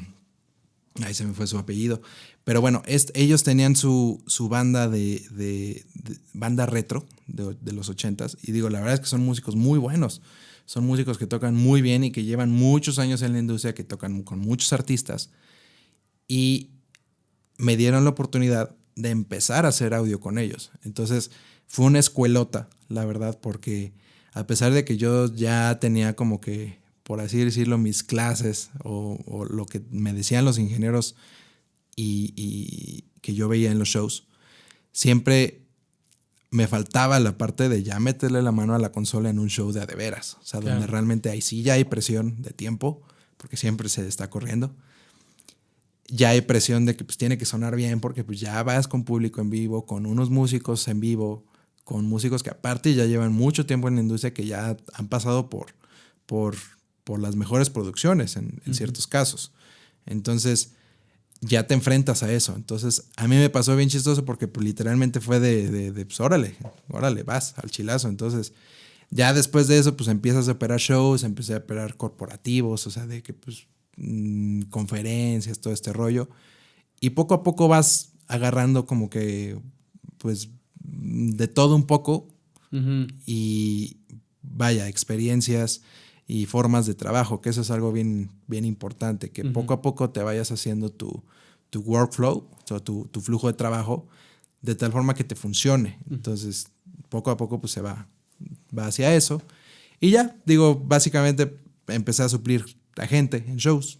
ahí se me fue su apellido, pero bueno, ellos tenían su banda de banda retro de los 80s, y digo, la verdad es que son músicos muy buenos, son músicos que tocan muy bien y que llevan muchos años en la industria, que tocan con muchos artistas, y me dieron la oportunidad de empezar a hacer audio con ellos. Entonces fue una escuelota, la verdad, porque a pesar de que yo ya tenía como que, por así decirlo, mis clases o lo que me decían los ingenieros y que yo veía en los shows, siempre me faltaba la parte de ya meterle la mano a la consola en un show de veras. O sea, claro. Donde realmente ahí sí ya hay presión de tiempo, porque siempre se está corriendo. Ya hay presión de que pues, tiene que sonar bien, porque pues, ya vas con público en vivo, con unos músicos en vivo, con músicos que aparte ya llevan mucho tiempo en la industria, que ya han pasado por las mejores producciones en ciertos casos. Entonces ya te enfrentas a eso. Entonces a mí me pasó bien chistoso porque pues, literalmente fue de pues, órale, vas al chilazo. Entonces ya después de eso pues empiezas a operar shows, empecé a operar corporativos, o sea, de que pues conferencias, todo este rollo, y poco a poco vas agarrando como que pues de todo un poco. Uh-huh. Y vaya, experiencias y formas de trabajo, que eso es algo bien, bien importante, que uh-huh. Poco a poco te vayas haciendo tu workflow, o sea, tu flujo de trabajo, de tal forma que te funcione. Uh-huh. Entonces poco a poco pues se va hacia eso, y ya, digo, básicamente empecé a suplir a gente en shows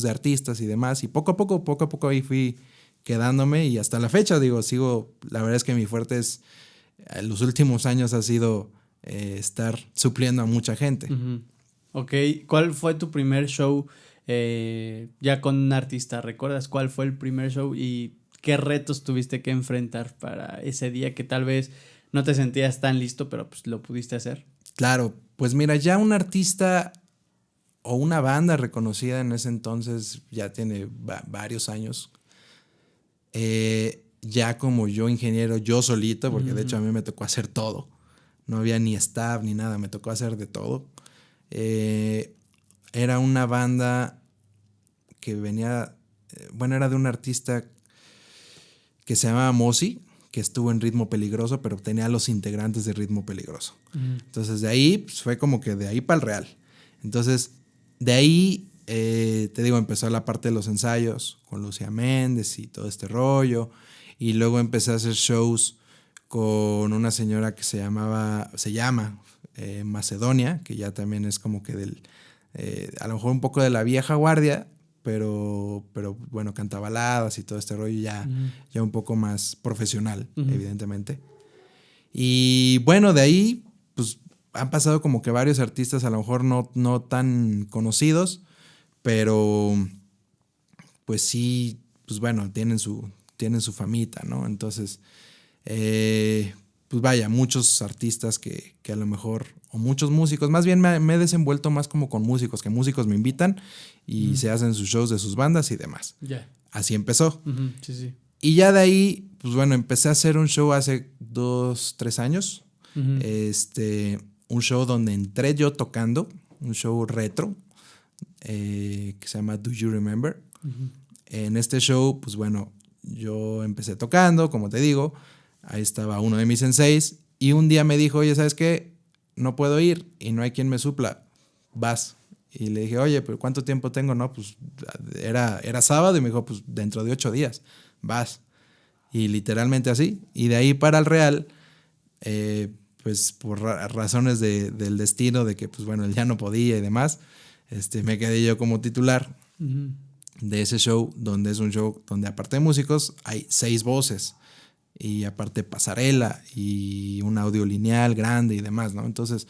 de artistas y demás, y poco a poco ahí fui quedándome, y hasta la fecha, digo, sigo, la verdad es que mi fuerte es, en los últimos años ha sido estar supliendo a mucha gente. Uh-huh. Ok, ¿cuál fue tu primer show ya con un artista? ¿Recuerdas cuál fue el primer show y qué retos tuviste que enfrentar para ese día que tal vez no te sentías tan listo, pero pues lo pudiste hacer? Claro, pues mira, ya un artista o una banda reconocida en ese entonces, ya tiene varios años, ya como yo ingeniero, yo solito, porque uh-huh. De hecho a mí me tocó hacer todo, no había ni staff ni nada, me tocó hacer de todo. Era una banda que venía, era de un artista que se llamaba Mosi, que estuvo en Ritmo Peligroso, pero tenía a los integrantes de Ritmo Peligroso. Uh-huh. Entonces de ahí pues, fue como que de ahí para el real. Entonces de ahí, te digo, empezó la parte de los ensayos con Lucía Méndez y todo este rollo, y luego empecé a hacer shows con una señora que se llama Macedonia, que ya también es como que a lo mejor un poco de la vieja guardia, pero bueno, canta baladas y todo este rollo ya un poco más profesional, evidentemente. Y bueno, de ahí pues han pasado como que varios artistas a lo mejor no tan conocidos, pero pues sí, pues bueno, tienen su famita, ¿no? Entonces, pues vaya, muchos artistas que a lo mejor, o muchos músicos, más bien me he desenvuelto más como con músicos, que músicos me invitan y se hacen sus shows de sus bandas y demás. Yeah. Así empezó. Sí, sí. Y ya de ahí, pues bueno, empecé a hacer un show hace 2-3 años. Un show donde entré yo tocando, un show retro, que se llama Do You Remember? En este show, pues bueno, yo empecé tocando, como te digo, ahí estaba uno de mis senseis y un día me dijo, oye, ¿sabes qué? No puedo ir y no hay quien me supla, vas. Y le dije, oye, pero ¿cuánto tiempo tengo? No, pues era sábado y me dijo, pues dentro de 8 días, vas. Y literalmente así. Y de ahí para el Real, pues por razones del destino, de que pues bueno, él ya no podía y demás, me quedé yo como titular de ese show, donde es un show donde aparte de músicos hay 6 voces y aparte pasarela y un audio lineal grande y demás, ¿no? Entonces,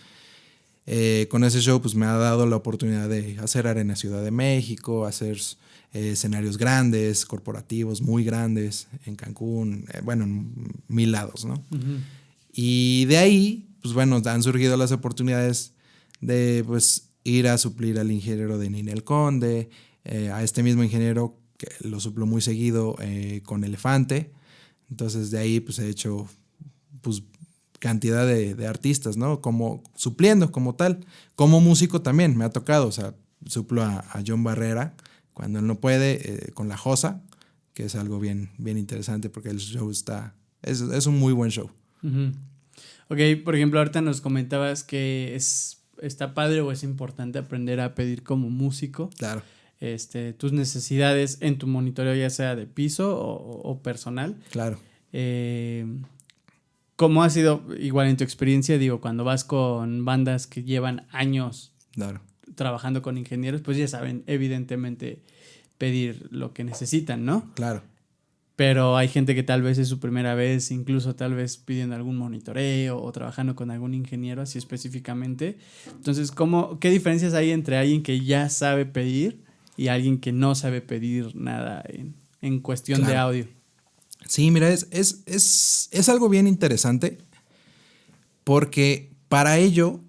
con ese show pues me ha dado la oportunidad de hacer Arena Ciudad de México, hacer escenarios grandes, corporativos muy grandes en Cancún, bueno, en 1000 lados, ¿no? Y de ahí, pues bueno, han surgido las oportunidades de pues ir a suplir al ingeniero de Ninel Conde, a este mismo ingeniero que lo suplo muy seguido con Elefante. Entonces de ahí pues he hecho pues cantidad de artistas, ¿no? Como supliendo como tal. Como músico también me ha tocado, o sea, suplo a John Barrera cuando él no puede, con La Josa, que es algo bien interesante porque el show es un muy buen show. Ok, por ejemplo, ahorita nos comentabas que está padre o es importante aprender a pedir como músico. Claro. Tus necesidades en tu monitoreo, ya sea de piso o personal. Claro. ¿Cómo ha sido, igual en tu experiencia, digo, cuando vas con bandas que llevan años trabajando con ingenieros, pues ya saben, evidentemente, pedir lo que necesitan, ¿no? Claro. Pero hay gente que tal vez es su primera vez, incluso tal vez pidiendo algún monitoreo o trabajando con algún ingeniero así específicamente. Entonces, ¿qué diferencias hay entre alguien que ya sabe pedir y alguien que no sabe pedir nada en cuestión de audio? Sí, mira, es algo bien interesante porque para ello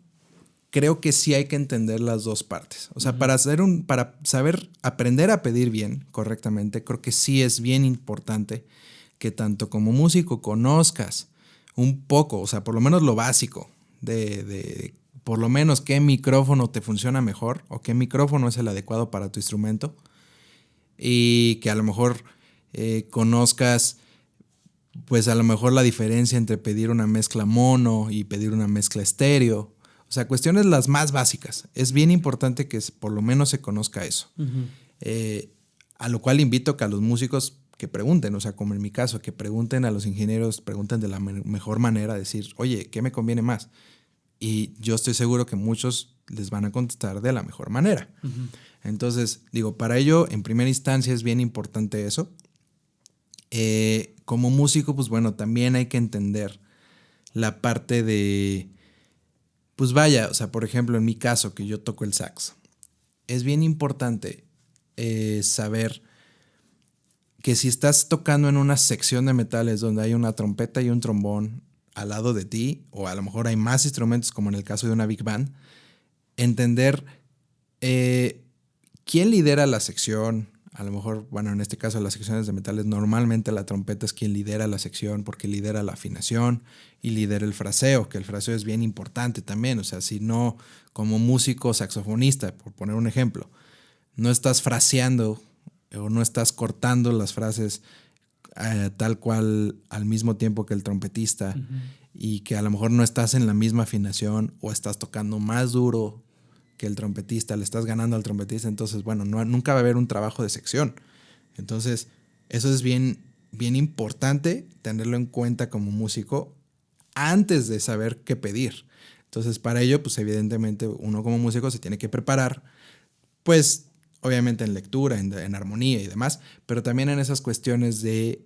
creo que sí hay que entender las dos partes. O sea, para saber aprender a pedir bien, correctamente, creo que sí es bien importante que tanto como músico conozcas un poco, o sea, por lo menos lo básico de por lo menos qué micrófono te funciona mejor o qué micrófono es el adecuado para tu instrumento y que a lo mejor conozcas pues a lo mejor la diferencia entre pedir una mezcla mono y pedir una mezcla estéreo. O sea, cuestiones las más básicas. Es bien importante que por lo menos se conozca eso. A lo cual invito que a los músicos que pregunten, o sea, como en mi caso, que pregunten a los ingenieros, pregunten de la mejor manera, decir, oye, ¿qué me conviene más? Y yo estoy seguro que muchos les van a contestar de la mejor manera. Entonces, digo, para ello, en primera instancia es bien importante eso. Como músico, pues bueno, también hay que entender la parte de, pues vaya, o sea, por ejemplo, en mi caso, que yo toco el sax, es bien importante saber que si estás tocando en una sección de metales donde hay una trompeta y un trombón al lado de ti, o a lo mejor hay más instrumentos como en el caso de una big band, entender quién lidera la sección. A lo mejor, bueno, en este caso las secciones de metales, normalmente la trompeta es quien lidera la sección porque lidera la afinación y lidera el fraseo, que el fraseo es bien importante también. O sea, si no, como músico saxofonista, por poner un ejemplo, no estás fraseando o no estás cortando las frases tal cual al mismo tiempo que el trompetista y que a lo mejor no estás en la misma afinación o estás tocando más duro que el trompetista, le estás ganando al trompetista, entonces, bueno, nunca va a haber un trabajo de sección. Entonces, eso es bien importante tenerlo en cuenta como músico antes de saber qué pedir. Entonces, para ello, pues evidentemente uno como músico se tiene que preparar, pues obviamente en lectura, en armonía y demás, pero también en esas cuestiones de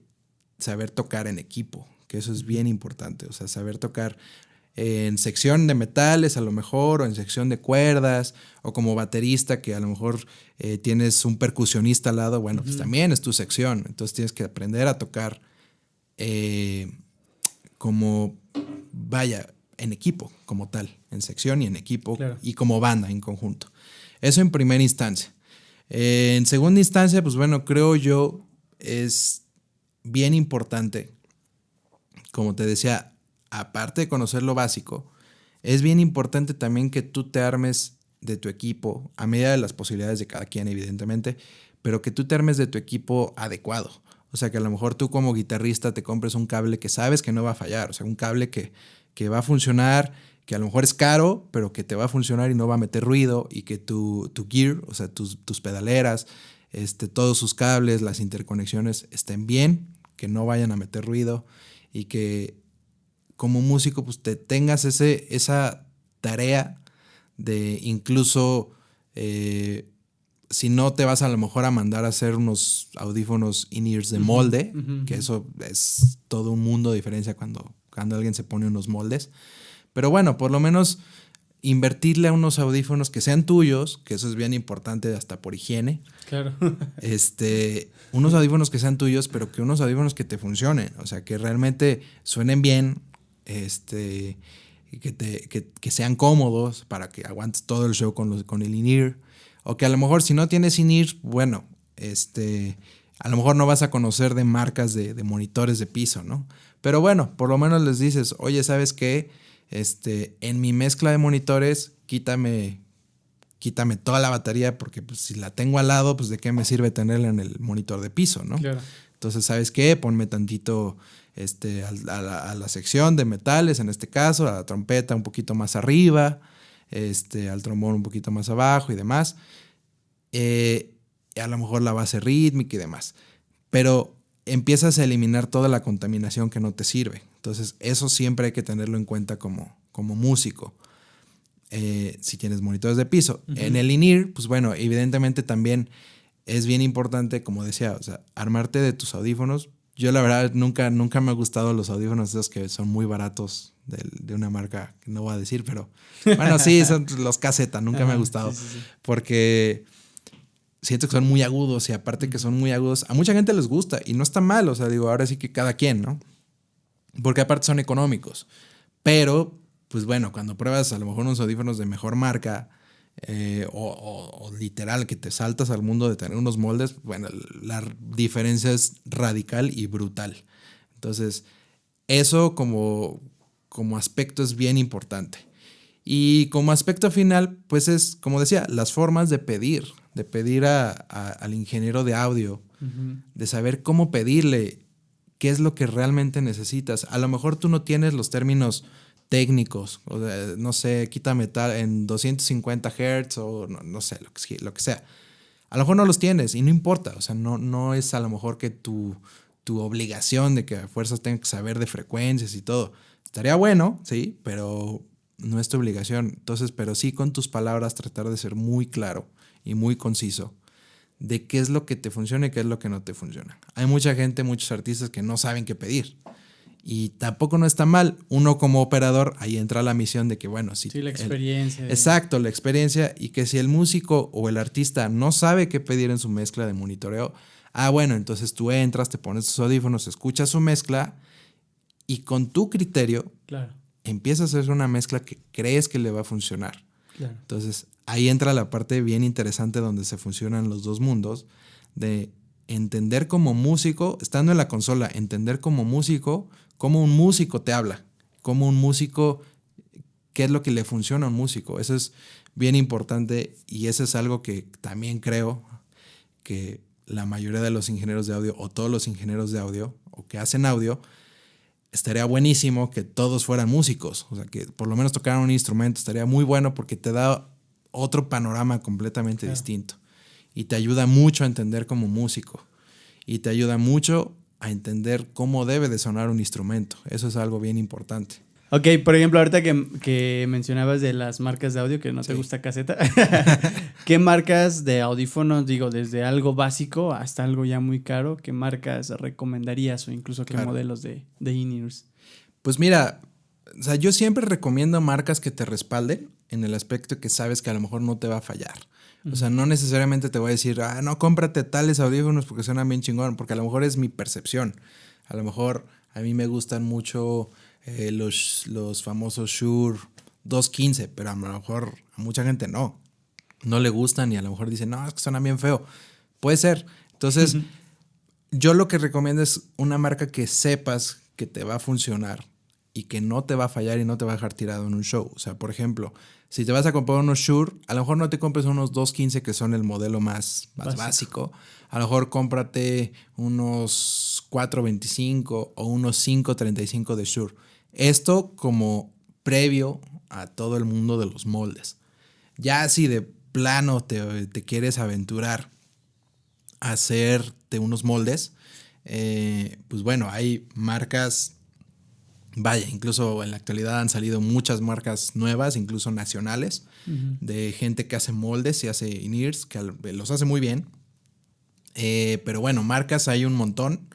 saber tocar en equipo, que eso es bien importante, o sea, saber tocar en sección de metales a lo mejor, o en sección de cuerdas, o como baterista que a lo mejor tienes un percusionista al lado, bueno, pues también es tu sección, entonces tienes que aprender a tocar como, vaya, en equipo como tal, en sección y en equipo, claro, y como banda en conjunto. Eso en primera instancia. En segunda instancia, pues bueno, creo yo es bien importante, como te decía, aparte de conocer lo básico, es bien importante también que tú te armes de tu equipo, a medida de las posibilidades de cada quien, evidentemente, pero que tú te armes de tu equipo adecuado. O sea, que a lo mejor tú como guitarrista te compres un cable que sabes que no va a fallar, o sea, un cable que va a funcionar, que a lo mejor es caro, pero que te va a funcionar y no va a meter ruido, y que tu gear, o sea, tus pedaleras, todos sus cables, las interconexiones estén bien, que no vayan a meter ruido, y que como músico pues te tengas esa tarea de incluso si no te vas a lo mejor a mandar a hacer unos audífonos in-ears de molde, que eso es todo un mundo de diferencia cuando alguien se pone unos moldes. Pero bueno, por lo menos invertirle a unos audífonos que sean tuyos, que eso es bien importante hasta por higiene. Claro. Unos audífonos que sean tuyos, pero que unos audífonos que te funcionen, o sea, que realmente suenen bien, que sean cómodos para que aguantes todo el show con el in-ear. O que a lo mejor si no tienes in-ear, bueno, a lo mejor no vas a conocer de marcas de monitores de piso, ¿no? Pero bueno, por lo menos les dices, oye, ¿sabes qué? En mi mezcla de monitores, quítame toda la batería, porque pues, si la tengo al lado, pues de qué me sirve tenerla en el monitor de piso, ¿no? Claro. Entonces, ¿sabes qué? Ponme tantito a la sección de metales, en este caso, a la trompeta un poquito más arriba, al trombón un poquito más abajo y demás. A lo mejor la base rítmica y demás. Pero empiezas a eliminar toda la contaminación que no te sirve. Entonces, eso siempre hay que tenerlo en cuenta como músico. Si tienes monitores de piso. En el in-ear, pues bueno, evidentemente también es bien importante, como decía, o sea, armarte de tus audífonos. Yo la verdad nunca me ha gustado los audífonos esos que son muy baratos de una marca que no voy a decir, pero bueno, sí, son los Caseta, nunca me ha gustado. Sí. Porque siento que son muy agudos, y aparte que son muy agudos, a mucha gente les gusta y no está mal, o sea, digo, ahora sí que cada quien, ¿no? Porque aparte son económicos. Pero, pues bueno, cuando pruebas a lo mejor unos audífonos de mejor marca, o literal que te saltas al mundo de tener unos moldes, bueno, la diferencia es radical y brutal. Entonces, eso como aspecto es bien importante. Y como aspecto final, pues es, como decía, las formas de pedir al ingeniero de audio, de saber cómo pedirle, qué es lo que realmente necesitas. A lo mejor tú no tienes los términos técnicos, o sea, no sé, quítame tal en 250 Hz o no sé, lo que sea. A lo mejor no los tienes y no importa, o sea, no es a lo mejor que tu obligación de que a fuerzas tengas que saber de frecuencias y todo. Estaría bueno, sí, pero no es tu obligación. Entonces, pero sí con tus palabras tratar de ser muy claro y muy conciso de qué es lo que te funciona y qué es lo que no te funciona. Hay mucha gente, muchos artistas que no saben qué pedir. Y tampoco no está mal. Uno como operador, ahí entra la misión de que, bueno, si sí, la experiencia. Exacto, la experiencia. Y que si el músico o el artista no sabe qué pedir en su mezcla de monitoreo, bueno, entonces tú entras, te pones tus audífonos, escuchas su mezcla y con tu criterio, claro, empiezas a hacer una mezcla que crees que le va a funcionar. Claro. Entonces ahí entra la parte bien interesante donde se fusionan los dos mundos, de entender como músico, estando en la consola, entender como músico, cómo un músico te habla, cómo un músico, qué es lo que le funciona a un músico. Eso es bien importante y eso es algo que también creo que la mayoría de los ingenieros de audio o todos los ingenieros de audio o que hacen audio, estaría buenísimo que todos fueran músicos, o sea, que por lo menos tocaran un instrumento, estaría muy bueno porque te da otro panorama completamente distinto y te ayuda mucho a entender como músico y te ayuda mucho a entender cómo debe de sonar un instrumento. Eso es algo bien importante. Ok, por ejemplo, ahorita que mencionabas de las marcas de audio, que no te gusta caseta, ¿qué marcas de audífonos, digo, desde algo básico hasta algo ya muy caro, qué marcas recomendarías o incluso qué modelos de in-ears? Pues mira, o sea, yo siempre recomiendo marcas que te respalden en el aspecto que sabes que a lo mejor no te va a fallar. O sea, no necesariamente te voy a decir, no, cómprate tales audífonos porque suenan bien chingón, porque a lo mejor es mi percepción. A lo mejor a mí me gustan mucho los famosos Shure 215, pero a lo mejor a mucha gente no le gustan y a lo mejor dicen, no, es que suena bien feo. Puede ser. Entonces, yo lo que recomiendo es una marca que sepas que te va a funcionar y que no te va a fallar y no te va a dejar tirado en un show. O sea, por ejemplo, si te vas a comprar unos Shure, a lo mejor no te compres unos 215 que son el modelo más básico. A lo mejor cómprate unos 425 o unos 535 de Shure. Esto como previo a todo el mundo de los moldes. Ya si de plano te quieres aventurar a hacerte unos moldes, pues bueno, hay marcas. Vaya, incluso en la actualidad han salido muchas marcas nuevas, incluso nacionales, de gente que hace moldes y hace in-ears, que los hace muy bien. Pero bueno, marcas hay un montón.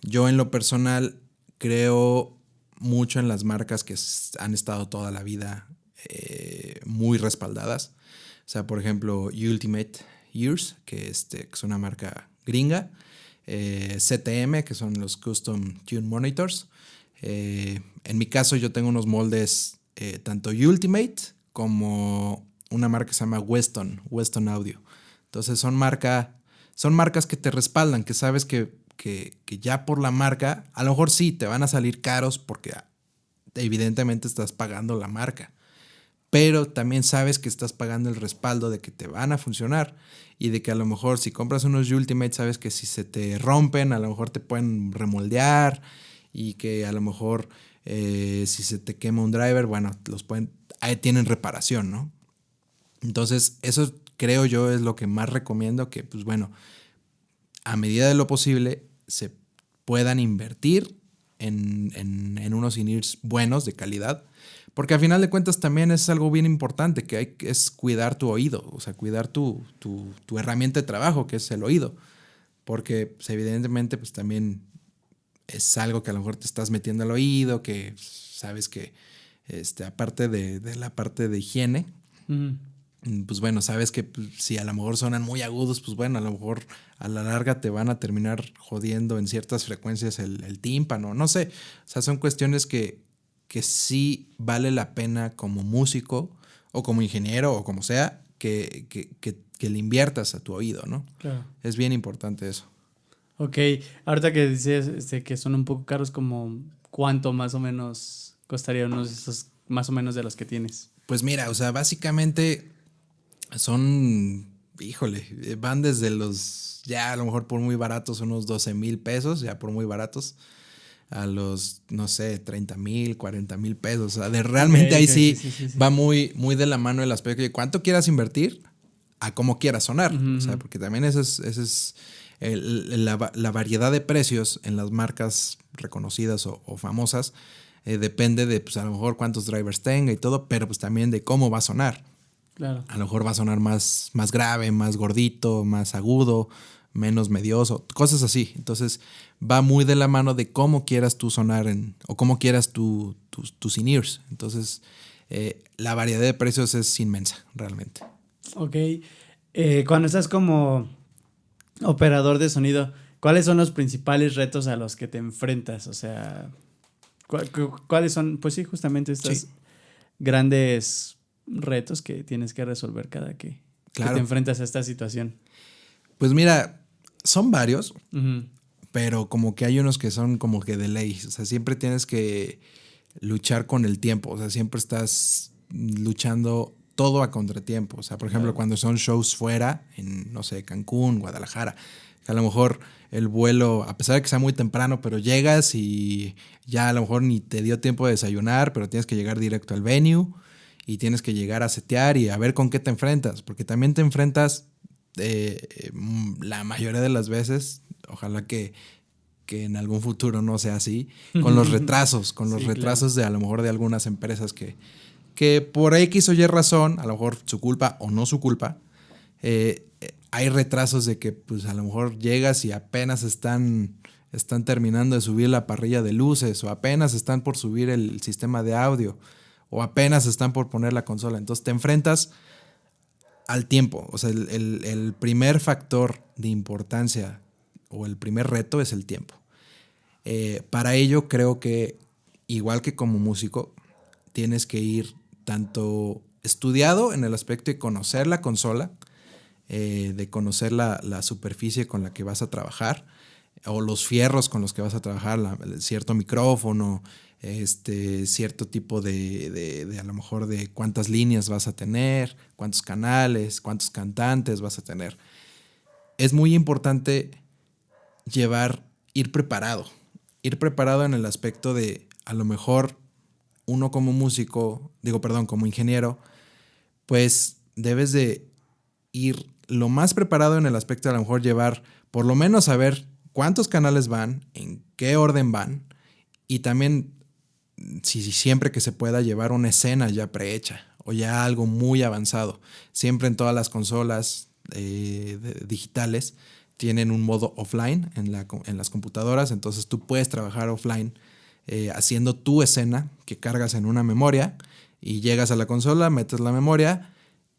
Yo en lo personal creo mucho en las marcas que han estado toda la vida muy respaldadas. O sea, por ejemplo, Ultimate Ears, que es una marca gringa. CTM, que son los Custom Tune Monitors. En mi caso yo tengo unos moldes tanto Ultimate como una marca que se llama Weston Audio. Entonces son marcas que te respaldan, que sabes que ya por la marca, a lo mejor sí te van a salir caros porque evidentemente estás pagando la marca, pero también sabes que estás pagando el respaldo de que te van a funcionar y de que a lo mejor si compras unos Ultimate sabes que si se te rompen a lo mejor te pueden remoldear y que a lo mejor si se te quema un driver, bueno, ahí tienen reparación, ¿no? Entonces eso creo yo es lo que más recomiendo, que pues bueno, a medida de lo posible se puedan invertir en unos in-ears buenos, de calidad, porque al final de cuentas también es algo bien importante, que es cuidar tu oído, o sea, cuidar tu herramienta de trabajo, que es el oído, porque pues, evidentemente pues también es algo que a lo mejor te estás metiendo al oído, que sabes que aparte de la parte de higiene, pues bueno, sabes que pues, si a lo mejor sonan muy agudos, pues bueno, a lo mejor a la larga te van a terminar jodiendo en ciertas frecuencias el tímpano, no sé. O sea, son cuestiones que sí vale la pena como músico o como ingeniero o como sea, que le inviertas a tu oído, ¿no? Claro. Es bien importante eso. Ok, ahorita que dices que son un poco caros, como ¿cuánto más o menos costaría unos de esos más o menos de los que tienes? Pues mira, o sea, básicamente son, híjole, van desde los, ya a lo mejor por muy baratos, unos 12,000 pesos, ya por muy baratos, a los, no sé, 30,000, 40,000 pesos. O sea, realmente ahí sí va muy, muy de la mano el aspecto de cuánto quieras invertir a cómo quieras sonar. O sea, porque también ese es la variedad de precios en las marcas reconocidas o famosas. Depende de, pues a lo mejor cuántos drivers tenga y todo, pero pues también de cómo va a sonar. Claro. A lo mejor va a sonar más grave, más gordito, más agudo, menos medioso, cosas así. Entonces va muy de la mano de cómo quieras tú sonar o cómo quieras tus in-ears. Entonces la variedad de precios es inmensa, realmente. Ok. Cuando estás como operador de sonido, ¿cuáles son los principales retos a los que te enfrentas? O sea, ¿cuáles son? Pues sí, justamente estos grandes retos que tienes que resolver cada que te enfrentas a esta situación. Pues mira, son varios, pero como que hay unos que son como que de ley. O sea, siempre tienes que luchar con el tiempo. O sea, siempre estás luchando todo a contratiempo. O sea, por ejemplo, cuando son shows fuera, en, no sé, Cancún, Guadalajara, que a lo mejor el vuelo, a pesar de que sea muy temprano, pero llegas y ya a lo mejor ni te dio tiempo de desayunar, pero tienes que llegar directo al venue y tienes que llegar a setear y a ver con qué te enfrentas, porque también te enfrentas la mayoría de las veces, ojalá que que en algún futuro no sea así, con los retrasos, retrasos claro. De a lo mejor de algunas empresas que por X o Y razón, a lo mejor su culpa o no su culpa, hay retrasos de que pues a lo mejor llegas y apenas están terminando de subir la parrilla de luces, o apenas están por subir el sistema de audio, o apenas están por poner la consola. Entonces te enfrentas al tiempo. O sea, el primer factor de importancia o el primer reto es el tiempo. Para ello creo que, igual que como músico, tienes que ir tanto estudiado en el aspecto de conocer la consola, de conocer la superficie con la que vas a trabajar, o los fierros con los que vas a trabajar, cierto micrófono, cierto tipo de a lo mejor de cuántas líneas vas a tener, cuántos canales, cuántos cantantes vas a tener. Es muy importante ir preparado en el aspecto de, a lo mejor uno como músico, como ingeniero, pues debes de ir lo más preparado en el aspecto de a lo mejor llevar, por lo menos saber cuántos canales van, en qué orden van, y también, si siempre que se pueda, llevar una escena ya prehecha o ya algo muy avanzado. Siempre en todas las consolas digitales tienen un modo offline en las computadoras, entonces tú puedes trabajar offline haciendo tu escena que cargas en una memoria, y llegas a la consola, metes la memoria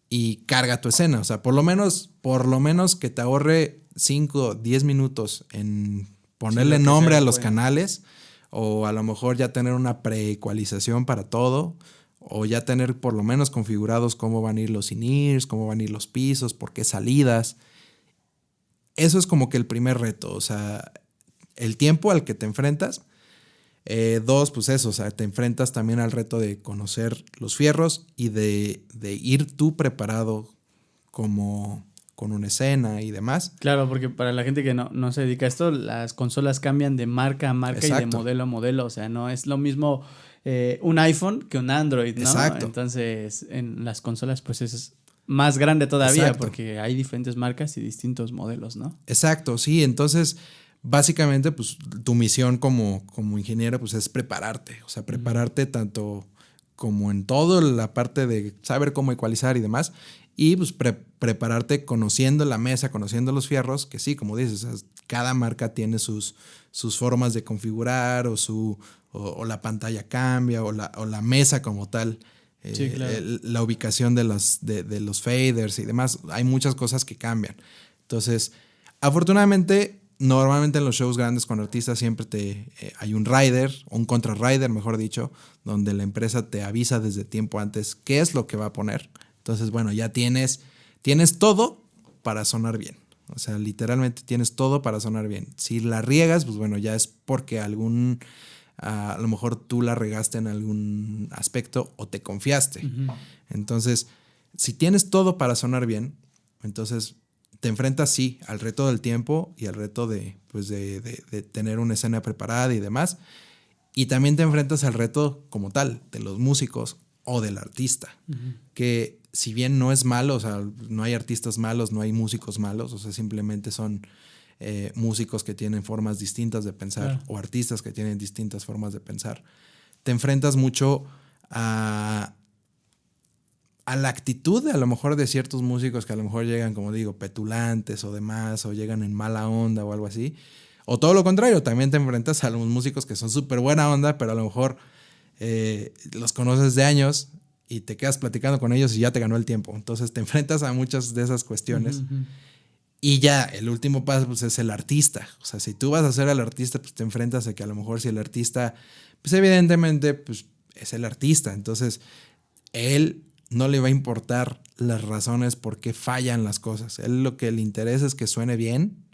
y carga tu escena. O sea, por lo menos que te ahorre 5 o 10 minutos en ponerle nombre a los canales, o a lo mejor ya tener una preecualización para todo, o ya tener por lo menos configurados cómo van a ir los in-ears, cómo van a ir los pisos, por qué salidas. Eso es como que el primer reto, o sea, el tiempo al que te enfrentas. 2, pues eso, o sea, te enfrentas también al reto de conocer los fierros y de ir tú preparado como con una escena y demás. Claro, porque para la gente que no se dedica a esto, las consolas cambian de marca a marca. Exacto. Y de modelo a modelo, o sea, no es lo mismo un iPhone que un Android, ¿no? Exacto. Entonces, en las consolas pues es más grande todavía. Exacto. Porque hay diferentes marcas y distintos modelos, ¿no? Exacto, sí, entonces básicamente, pues tu misión como ingeniero pues es prepararte, o sea, prepararte tanto como en todo la parte de saber cómo ecualizar y demás, y pues prepararte conociendo la mesa, conociendo los fierros, que sí, como dices, o sea, cada marca tiene sus formas de configurar, o la pantalla cambia, o la mesa como tal, sí, claro. La ubicación de los faders y demás, hay muchas cosas que cambian. Entonces, afortunadamente, normalmente en los shows grandes con artistas siempre hay un rider, o un contra-rider, mejor dicho, donde la empresa te avisa desde tiempo antes qué es lo que va a poner. Entonces, bueno, ya tienes todo para sonar bien. O sea, literalmente tienes todo para sonar bien. Si la riegas, pues bueno, ya es porque a lo mejor tú la regaste en algún aspecto o te confiaste. Uh-huh. Entonces, si tienes todo para sonar bien, entonces te enfrentas, sí, al reto del tiempo y al reto de tener una escena preparada y demás. Y también te enfrentas al reto como tal de los músicos o del artista. Uh-huh. Que si bien no es malo, o sea, no hay artistas malos, no hay músicos malos, o sea, simplemente son músicos que tienen formas distintas de pensar, claro. O artistas que tienen distintas formas de pensar. Te enfrentas mucho a la actitud de a lo mejor de ciertos músicos que a lo mejor llegan, como digo, petulantes o demás, o llegan en mala onda o algo así. O todo lo contrario, también te enfrentas a los músicos que son súper buena onda, pero a lo mejor los conoces de años y te quedas platicando con ellos y ya te ganó el tiempo. Entonces te enfrentas a muchas de esas cuestiones. Uh-huh. Y ya, el último paso pues, es el artista. O sea, si tú vas a ser el artista, pues te enfrentas a que a lo mejor si el artista, pues evidentemente, pues es el artista. Entonces, él no le va a importar las razones por qué fallan las cosas. Él lo que le interesa es que suene bien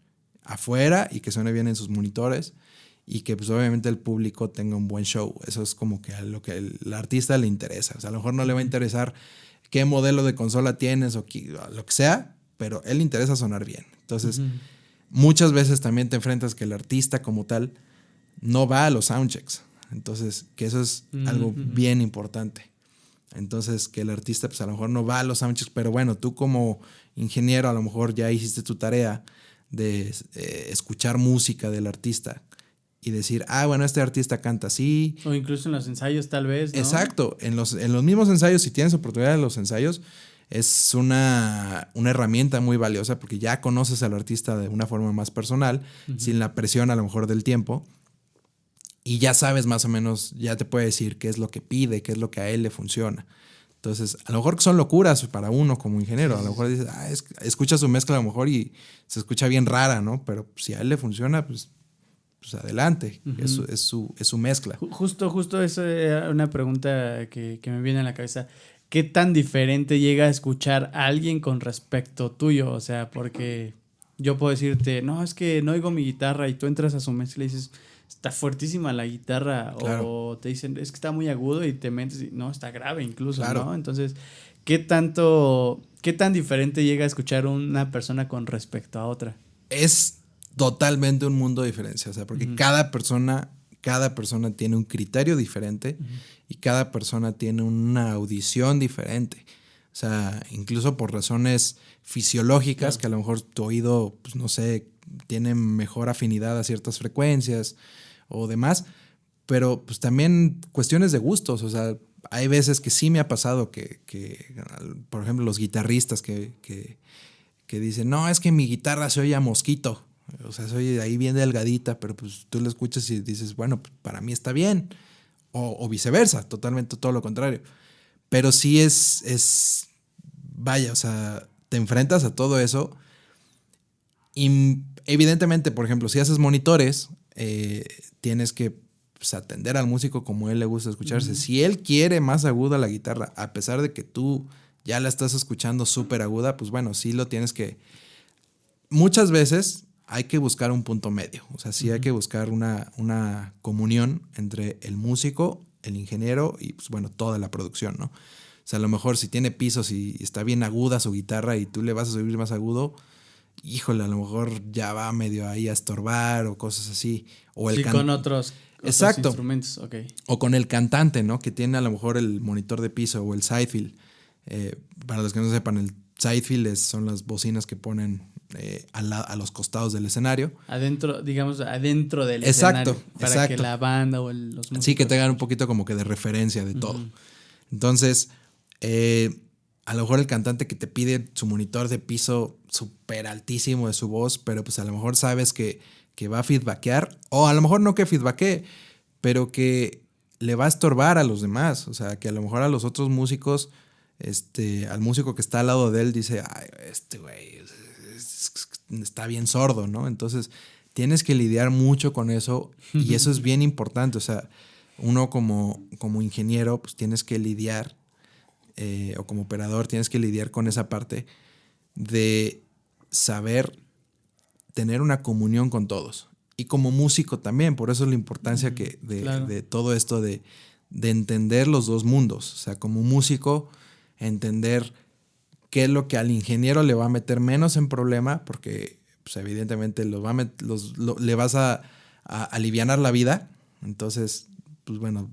afuera y que suene bien en sus monitores y que pues obviamente el público tenga un buen show. Eso es como que a lo que el artista le interesa. O sea, a lo mejor no le va a interesar qué modelo de consola tienes o lo que sea, pero a él le interesa sonar bien. Entonces, uh-huh. Muchas veces también te enfrentas que el artista como tal no va a los soundchecks. Entonces, que eso es uh-huh. algo bien importante. Entonces, que el artista pues a lo mejor no va a los soundchecks, pero bueno, tú como ingeniero a lo mejor ya hiciste tu tarea de escuchar música del artista y decir, bueno, este artista canta así. O incluso en los ensayos tal vez, ¿no? Exacto, en los mismos ensayos, si tienes oportunidad en los ensayos, es una herramienta muy valiosa porque ya conoces al artista de una forma más personal, sin la presión a lo mejor del tiempo, y ya sabes más o menos, ya te puede decir qué es lo que pide, qué es lo que a él le funciona. Entonces, a lo mejor son locuras para uno como ingeniero. A lo mejor dices, escucha su mezcla a lo mejor y se escucha bien rara, ¿no? Pero si a él le funciona, pues adelante. Es su mezcla. Justo eso era una pregunta que me viene a la cabeza. ¿Qué tan diferente llega a escuchar a alguien con respecto tuyo? O sea, porque yo puedo decirte, no, es que no oigo mi guitarra, y tú entras a su mezcla y dices, está fuertísima la guitarra, claro. O te dicen, es que está muy agudo, y te metes y no, está grave incluso, claro. ¿No? Entonces, ¿qué tan diferente llega a escuchar una persona con respecto a otra? Es totalmente un mundo de diferencia, o sea, porque cada persona tiene un criterio diferente y cada persona tiene una audición diferente. O sea, incluso por razones fisiológicas, claro. Que a lo mejor tu oído, pues no sé, tiene mejor afinidad a ciertas frecuencias o demás, pero pues también cuestiones de gustos. O sea, hay veces que sí me ha pasado que por ejemplo, los guitarristas que dicen, no, es que mi guitarra se oye a mosquito. O sea, se oye ahí bien delgadita, pero pues tú la escuchas y dices, bueno, pues para mí está bien. O viceversa, totalmente todo lo contrario. Pero sí vaya, o sea, te enfrentas a todo eso y evidentemente, por ejemplo, si haces monitores, tienes que pues, atender al músico como a él le gusta escucharse. Si él quiere más aguda la guitarra, a pesar de que tú ya la estás escuchando súper aguda, pues bueno, sí lo tienes que... Muchas veces hay que buscar un punto medio. O sea, sí hay que buscar una comunión entre el músico, el ingeniero y, pues bueno, toda la producción, ¿no? O sea, a lo mejor si tiene pisos y está bien aguda su guitarra y tú le vas a subir más agudo, híjole, a lo mejor ya va medio ahí a estorbar o cosas así. O con otros instrumentos, ok. O con el cantante, ¿no? Que tiene a lo mejor el monitor de piso o el sidefill. Para los que no sepan, el sidefill son las bocinas que ponen a los costados del escenario. Adentro del escenario. Para que la banda o los músicos... Sí, que tengan un poquito como que de referencia de todo. Entonces, a lo mejor el cantante que te pide su monitor de piso súper altísimo de su voz, pero pues a lo mejor sabes que va a feedbackear, o a lo mejor no que feedbackee, pero que le va a estorbar a los demás. O sea, que a lo mejor a los otros músicos, al músico que está al lado de él dice, ay, este güey está bien sordo, ¿no? Entonces tienes que lidiar mucho con eso y eso es bien importante. O sea, uno como ingeniero pues tienes que lidiar o como operador tienes que lidiar con esa parte de saber tener una comunión con todos. Y como músico también, por eso es la importancia de todo esto de entender los dos mundos. O sea, como músico, entender qué es lo que al ingeniero le va a meter menos en problema, porque pues, evidentemente le vas a alivianar la vida. Entonces, pues bueno,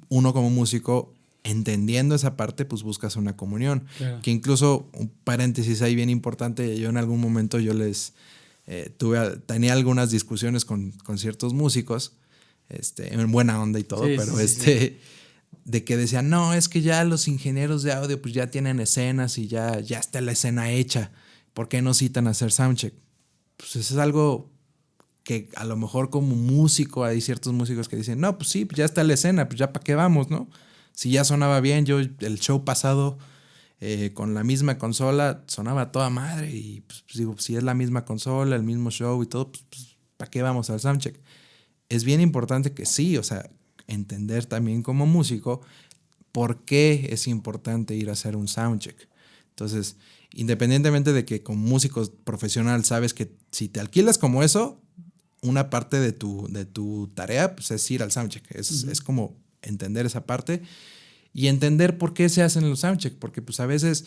uno como músico, entendiendo esa parte, pues buscas una comunión. Claro. Que incluso, un paréntesis ahí bien importante, yo en algún momento tenía algunas discusiones con ciertos músicos, en buena onda y todo, pero de que decían, no, es que ya los ingenieros de audio pues ya tienen escenas y ya está la escena hecha, ¿por qué no citan a hacer soundcheck? Pues eso es algo que a lo mejor como músico hay ciertos músicos que dicen, no, pues sí, ya está la escena, pues ya para qué vamos, ¿no? Si ya sonaba bien, yo el show pasado con la misma consola sonaba toda madre y pues digo, si es la misma consola, el mismo show y todo, pues ¿para qué vamos al soundcheck? Es bien importante que sí, o sea, entender también como músico por qué es importante ir a hacer un soundcheck. Entonces, independientemente de que como músico profesional sabes que si te alquilas como eso, una parte de tu tarea pues, es ir al soundcheck. Es como entender esa parte y entender por qué se hacen los soundcheck, porque pues a veces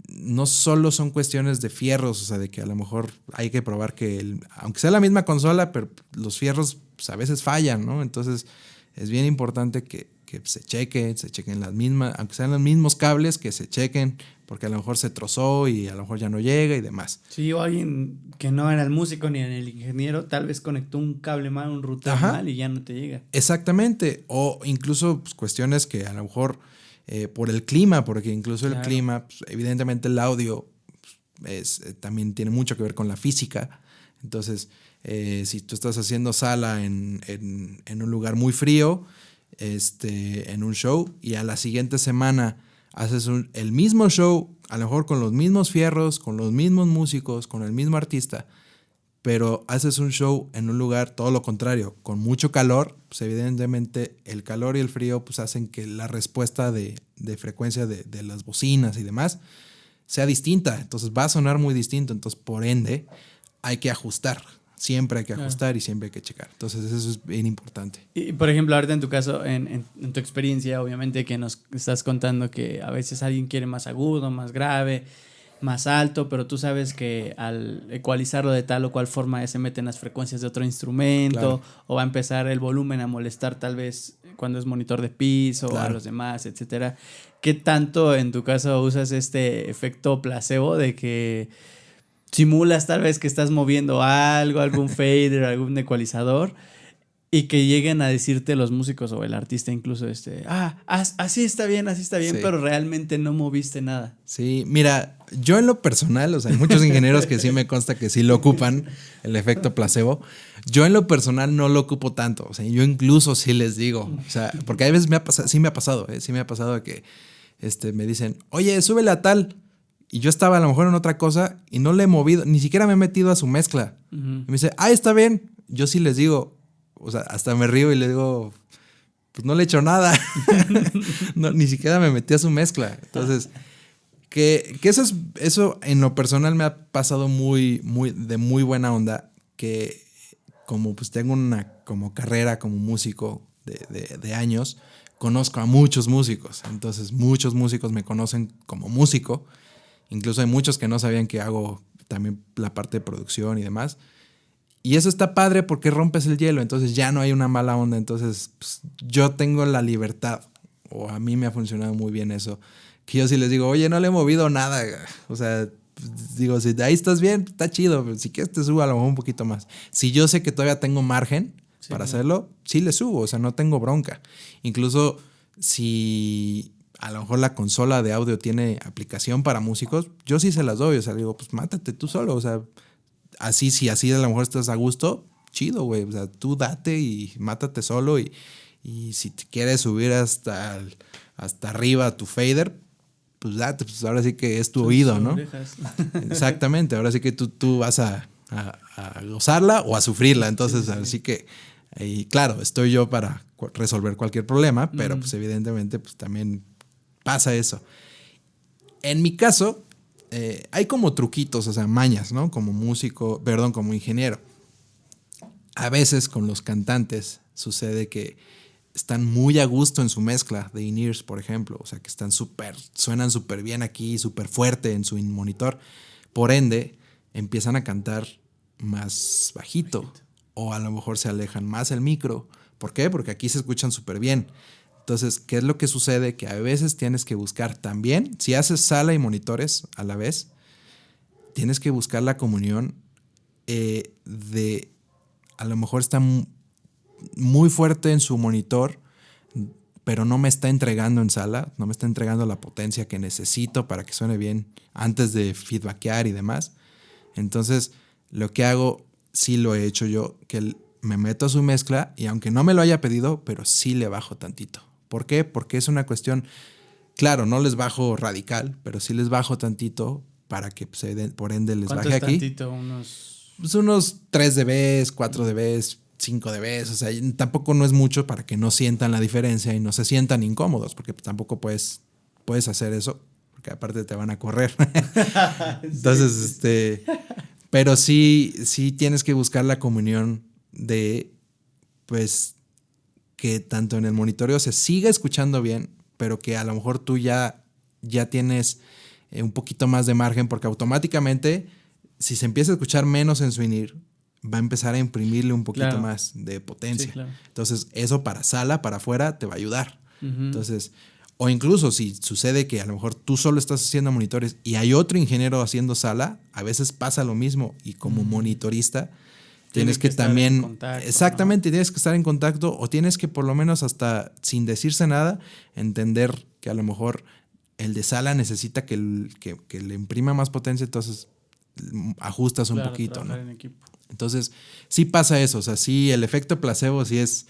no solo son cuestiones de fierros, o sea, de que a lo mejor hay que probar que aunque sea la misma consola, pero los fierros pues, a veces fallan, ¿no? Entonces es bien importante que que se chequen las mismas, aunque sean los mismos cables, que se chequen, porque a lo mejor se trozó y a lo mejor ya no llega y demás. Sí, o alguien que no era el músico ni el ingeniero, tal vez conectó un cable mal, un router mal y ya no te llega. Exactamente, o incluso pues, cuestiones que a lo mejor por el clima, porque incluso el clima, pues, evidentemente el audio también tiene mucho que ver con la física. Entonces, si tú estás haciendo sala en un lugar muy frío, en un show, y a la siguiente semana haces el mismo show, a lo mejor con los mismos fierros, con los mismos músicos, con el mismo artista, pero haces un show en un lugar todo lo contrario, con mucho calor, pues evidentemente el calor y el frío pues hacen que la respuesta de frecuencia de las bocinas y demás sea distinta. Entonces va a sonar muy distinto. Entonces, por ende, hay que ajustar. Siempre hay que ajustar y siempre hay que checar. Entonces, eso es bien importante. Y, por ejemplo, ahorita en tu caso, en tu experiencia, obviamente que nos estás contando que a veces alguien quiere más agudo, más grave, más alto, pero tú sabes que al ecualizarlo de tal o cual forma se meten las frecuencias de otro instrumento, o va a empezar el volumen a molestar tal vez cuando es monitor de piso o a los demás, etcétera. ¿Qué tanto en tu caso usas este efecto placebo de que simulas tal vez que estás moviendo algo, algún fader, algún ecualizador, y que lleguen a decirte los músicos o el artista incluso así está bien, sí. Pero realmente no moviste nada? Sí, mira, yo en lo personal, o sea, hay muchos ingenieros que sí me consta que sí lo ocupan, el efecto placebo. Yo en lo personal no lo ocupo tanto, o sea, yo incluso sí les digo, o sea, porque a veces sí me ha pasado que me dicen, oye, súbele a tal. Y yo estaba a lo mejor en otra cosa y no le he movido, ni siquiera me he metido a su mezcla. Y me dice, está bien. Yo sí les digo, o sea, hasta me río y le digo, pues no le he hecho nada. No, ni siquiera me metí a su mezcla. Entonces, que eso en lo personal me ha pasado de muy buena onda, que como pues tengo una como carrera como músico de años, conozco a muchos músicos. Entonces, muchos músicos me conocen como músico. Incluso hay muchos que no sabían que hago también la parte de producción y demás. Y eso está padre porque rompes el hielo, entonces ya no hay una mala onda. Entonces pues, yo tengo la libertad, o a mí me ha funcionado muy bien eso, que yo sí les digo, oye, no le he movido nada. O sea, digo, si de ahí estás bien, está chido. Si quieres te subo a lo mejor un poquito más. Si yo sé que todavía tengo margen para hacerlo, sí le subo, o sea, no tengo bronca. Incluso si a lo mejor la consola de audio tiene aplicación para músicos, yo sí se las doy, o sea, digo, pues mátate tú solo, o sea, si así a lo mejor estás a gusto, chido, güey, o sea, tú date y mátate solo y si te quieres subir hasta arriba tu fader, pues date, pues ahora sí que es tu oído, ¿no? Exactamente, ahora sí que tú vas a gozarla o a sufrirla, entonces así que, y claro, estoy yo para resolver cualquier problema, pero pues evidentemente pues también pasa eso. En mi caso, hay como truquitos, o sea, mañas, ¿no? Como como ingeniero. A veces con los cantantes sucede que están muy a gusto en su mezcla de in-ears, por ejemplo. O sea, que suenan súper bien aquí, súper fuerte en su monitor. Por ende, empiezan a cantar más bajito. O a lo mejor se alejan más el micro. ¿Por qué? Porque aquí se escuchan súper bien. Entonces, ¿qué es lo que sucede? Que a veces tienes que buscar también, si haces sala y monitores a la vez, tienes que buscar la comunión a lo mejor está muy fuerte en su monitor, pero no me está entregando en sala, no me está entregando la potencia que necesito para que suene bien antes de feedbackear y demás. Entonces, lo que hago, sí lo he hecho yo, que me meto a su mezcla y aunque no me lo haya pedido, pero sí le bajo tantito. ¿Por qué? Porque es una cuestión, claro, no les bajo radical, pero sí les bajo tantito para que por ende les baje aquí. Tantito? Unos 3 dB, 4 dB, 5 dB, o sea, tampoco no es mucho para que no sientan la diferencia y no se sientan incómodos, porque tampoco puedes hacer eso, porque aparte te van a correr. Entonces, pero sí tienes que buscar la comunión de, pues, que tanto en el monitoreo se siga escuchando bien, pero que a lo mejor tú ya tienes un poquito más de margen, porque automáticamente, si se empieza a escuchar menos en su in-ear, va a empezar a imprimirle un poquito más de potencia. Sí, claro. Entonces, eso para sala, para afuera, te va a ayudar. Entonces, o incluso si sucede que a lo mejor tú solo estás haciendo monitores y hay otro ingeniero haciendo sala, a veces pasa lo mismo y como monitorista tienes que también contacto, exactamente, ¿no? Tienes que estar en contacto o tienes que por lo menos hasta sin decirse nada entender que a lo mejor el de sala necesita que le imprima más potencia, entonces ajustas un poquito, ¿no? En equipo. Entonces sí pasa eso, o sea, sí el efecto placebo sí es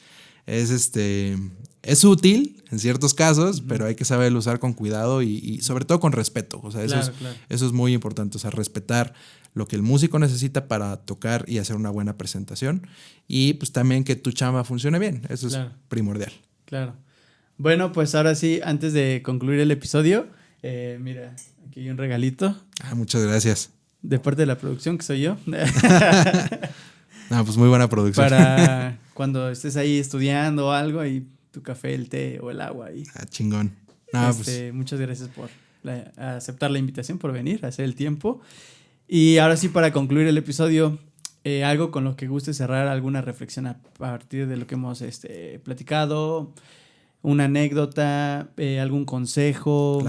útil en ciertos casos, pero hay que saberlo usar con cuidado y sobre todo con respeto. O sea, eso es muy importante. O sea, respetar lo que el músico necesita para tocar y hacer una buena presentación. Y pues también que tu chamba funcione bien. Eso es primordial. Claro. Bueno, pues ahora sí, antes de concluir el episodio, mira, aquí hay un regalito. Muchas gracias. De parte de la producción, que soy yo. No, pues muy buena producción. Para cuando estés ahí estudiando o algo y tu café, el té o el agua ahí. Chingón. No, pues. Muchas gracias por aceptar la invitación, por venir, hacer el tiempo. Y ahora sí, para concluir el episodio, algo con lo que guste cerrar, alguna reflexión a partir de lo que hemos platicado, una anécdota, algún consejo,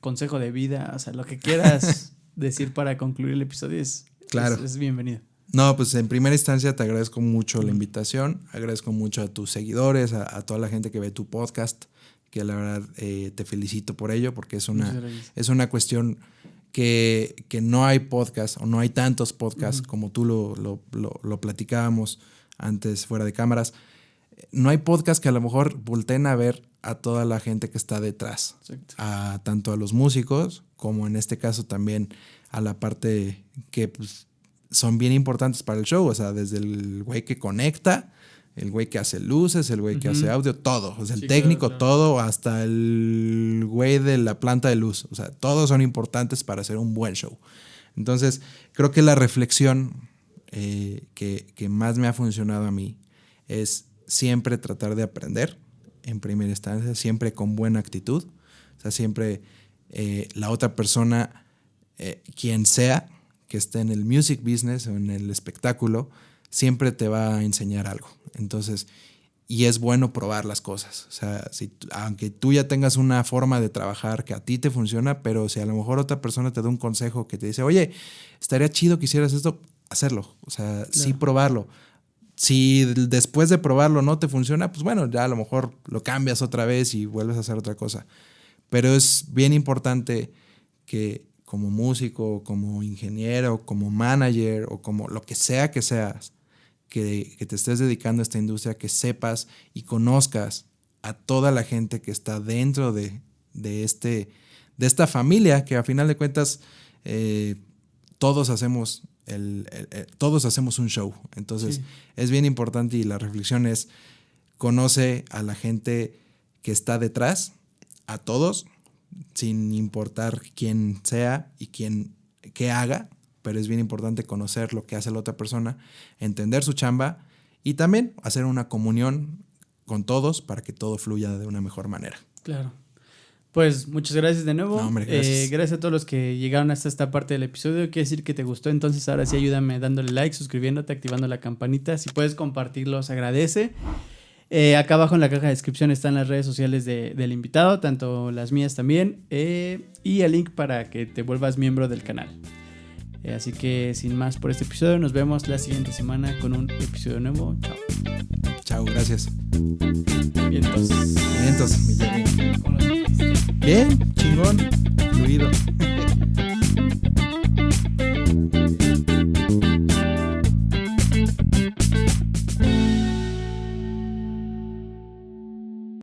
consejo de vida, o sea, lo que quieras decir para concluir el episodio es bienvenido. No, pues en primera instancia te agradezco mucho la invitación, agradezco mucho a tus seguidores, a toda la gente que ve tu podcast, que la verdad te felicito por ello, porque es una cuestión que no hay podcast o no hay tantos podcasts como tú lo platicábamos antes fuera de cámaras. No hay podcast que a lo mejor volteen a ver a toda la gente que está detrás, tanto a los músicos como en este caso también a la parte que pues, son bien importantes para el show, o sea, desde el güey que conecta, el güey que hace luces, el güey que hace audio, todo, o sea, el técnico, todo, hasta el güey de la planta de luz, o sea, todos son importantes para hacer un buen show. Entonces, creo que la reflexión que más me ha funcionado a mí es siempre tratar de aprender en primera instancia, siempre con buena actitud, o sea, siempre la otra persona, quien sea, que esté en el music business o en el espectáculo, siempre te va a enseñar algo. Entonces, y es bueno probar las cosas. O sea, aunque tú ya tengas una forma de trabajar que a ti te funciona, pero si a lo mejor otra persona te da un consejo que te dice, oye, estaría chido que hicieras esto, hacerlo. O sea, sí probarlo. Si después de probarlo no te funciona, pues bueno, ya a lo mejor lo cambias otra vez y vuelves a hacer otra cosa. Pero es bien importante que como músico, como ingeniero, como manager o como lo que sea que seas, que te estés dedicando a esta industria, que sepas y conozcas a toda la gente que está dentro de esta familia, que a final de cuentas todos hacemos un show. Entonces es bien importante y la reflexión es: conoce a la gente que está detrás, a todos, sin importar quién sea y qué haga, pero es bien importante conocer lo que hace la otra persona, entender su chamba y también hacer una comunión con todos para que todo fluya de una mejor manera. Claro. Pues muchas gracias de nuevo. No, hombre, gracias. Gracias a todos los que llegaron hasta esta parte del episodio. Quiere decir que te gustó, entonces ahora sí ayúdame dándole like, suscribiéndote, activando la campanita. Si puedes compartirlo, se agradece. Acá abajo en la caja de descripción están las redes sociales del invitado, tanto las mías también, y el link para que te vuelvas miembro del canal. Así que sin más por este episodio, nos vemos la siguiente semana con un episodio nuevo. Chao. Chao, gracias. Vientos. Bien, chingón, fluido.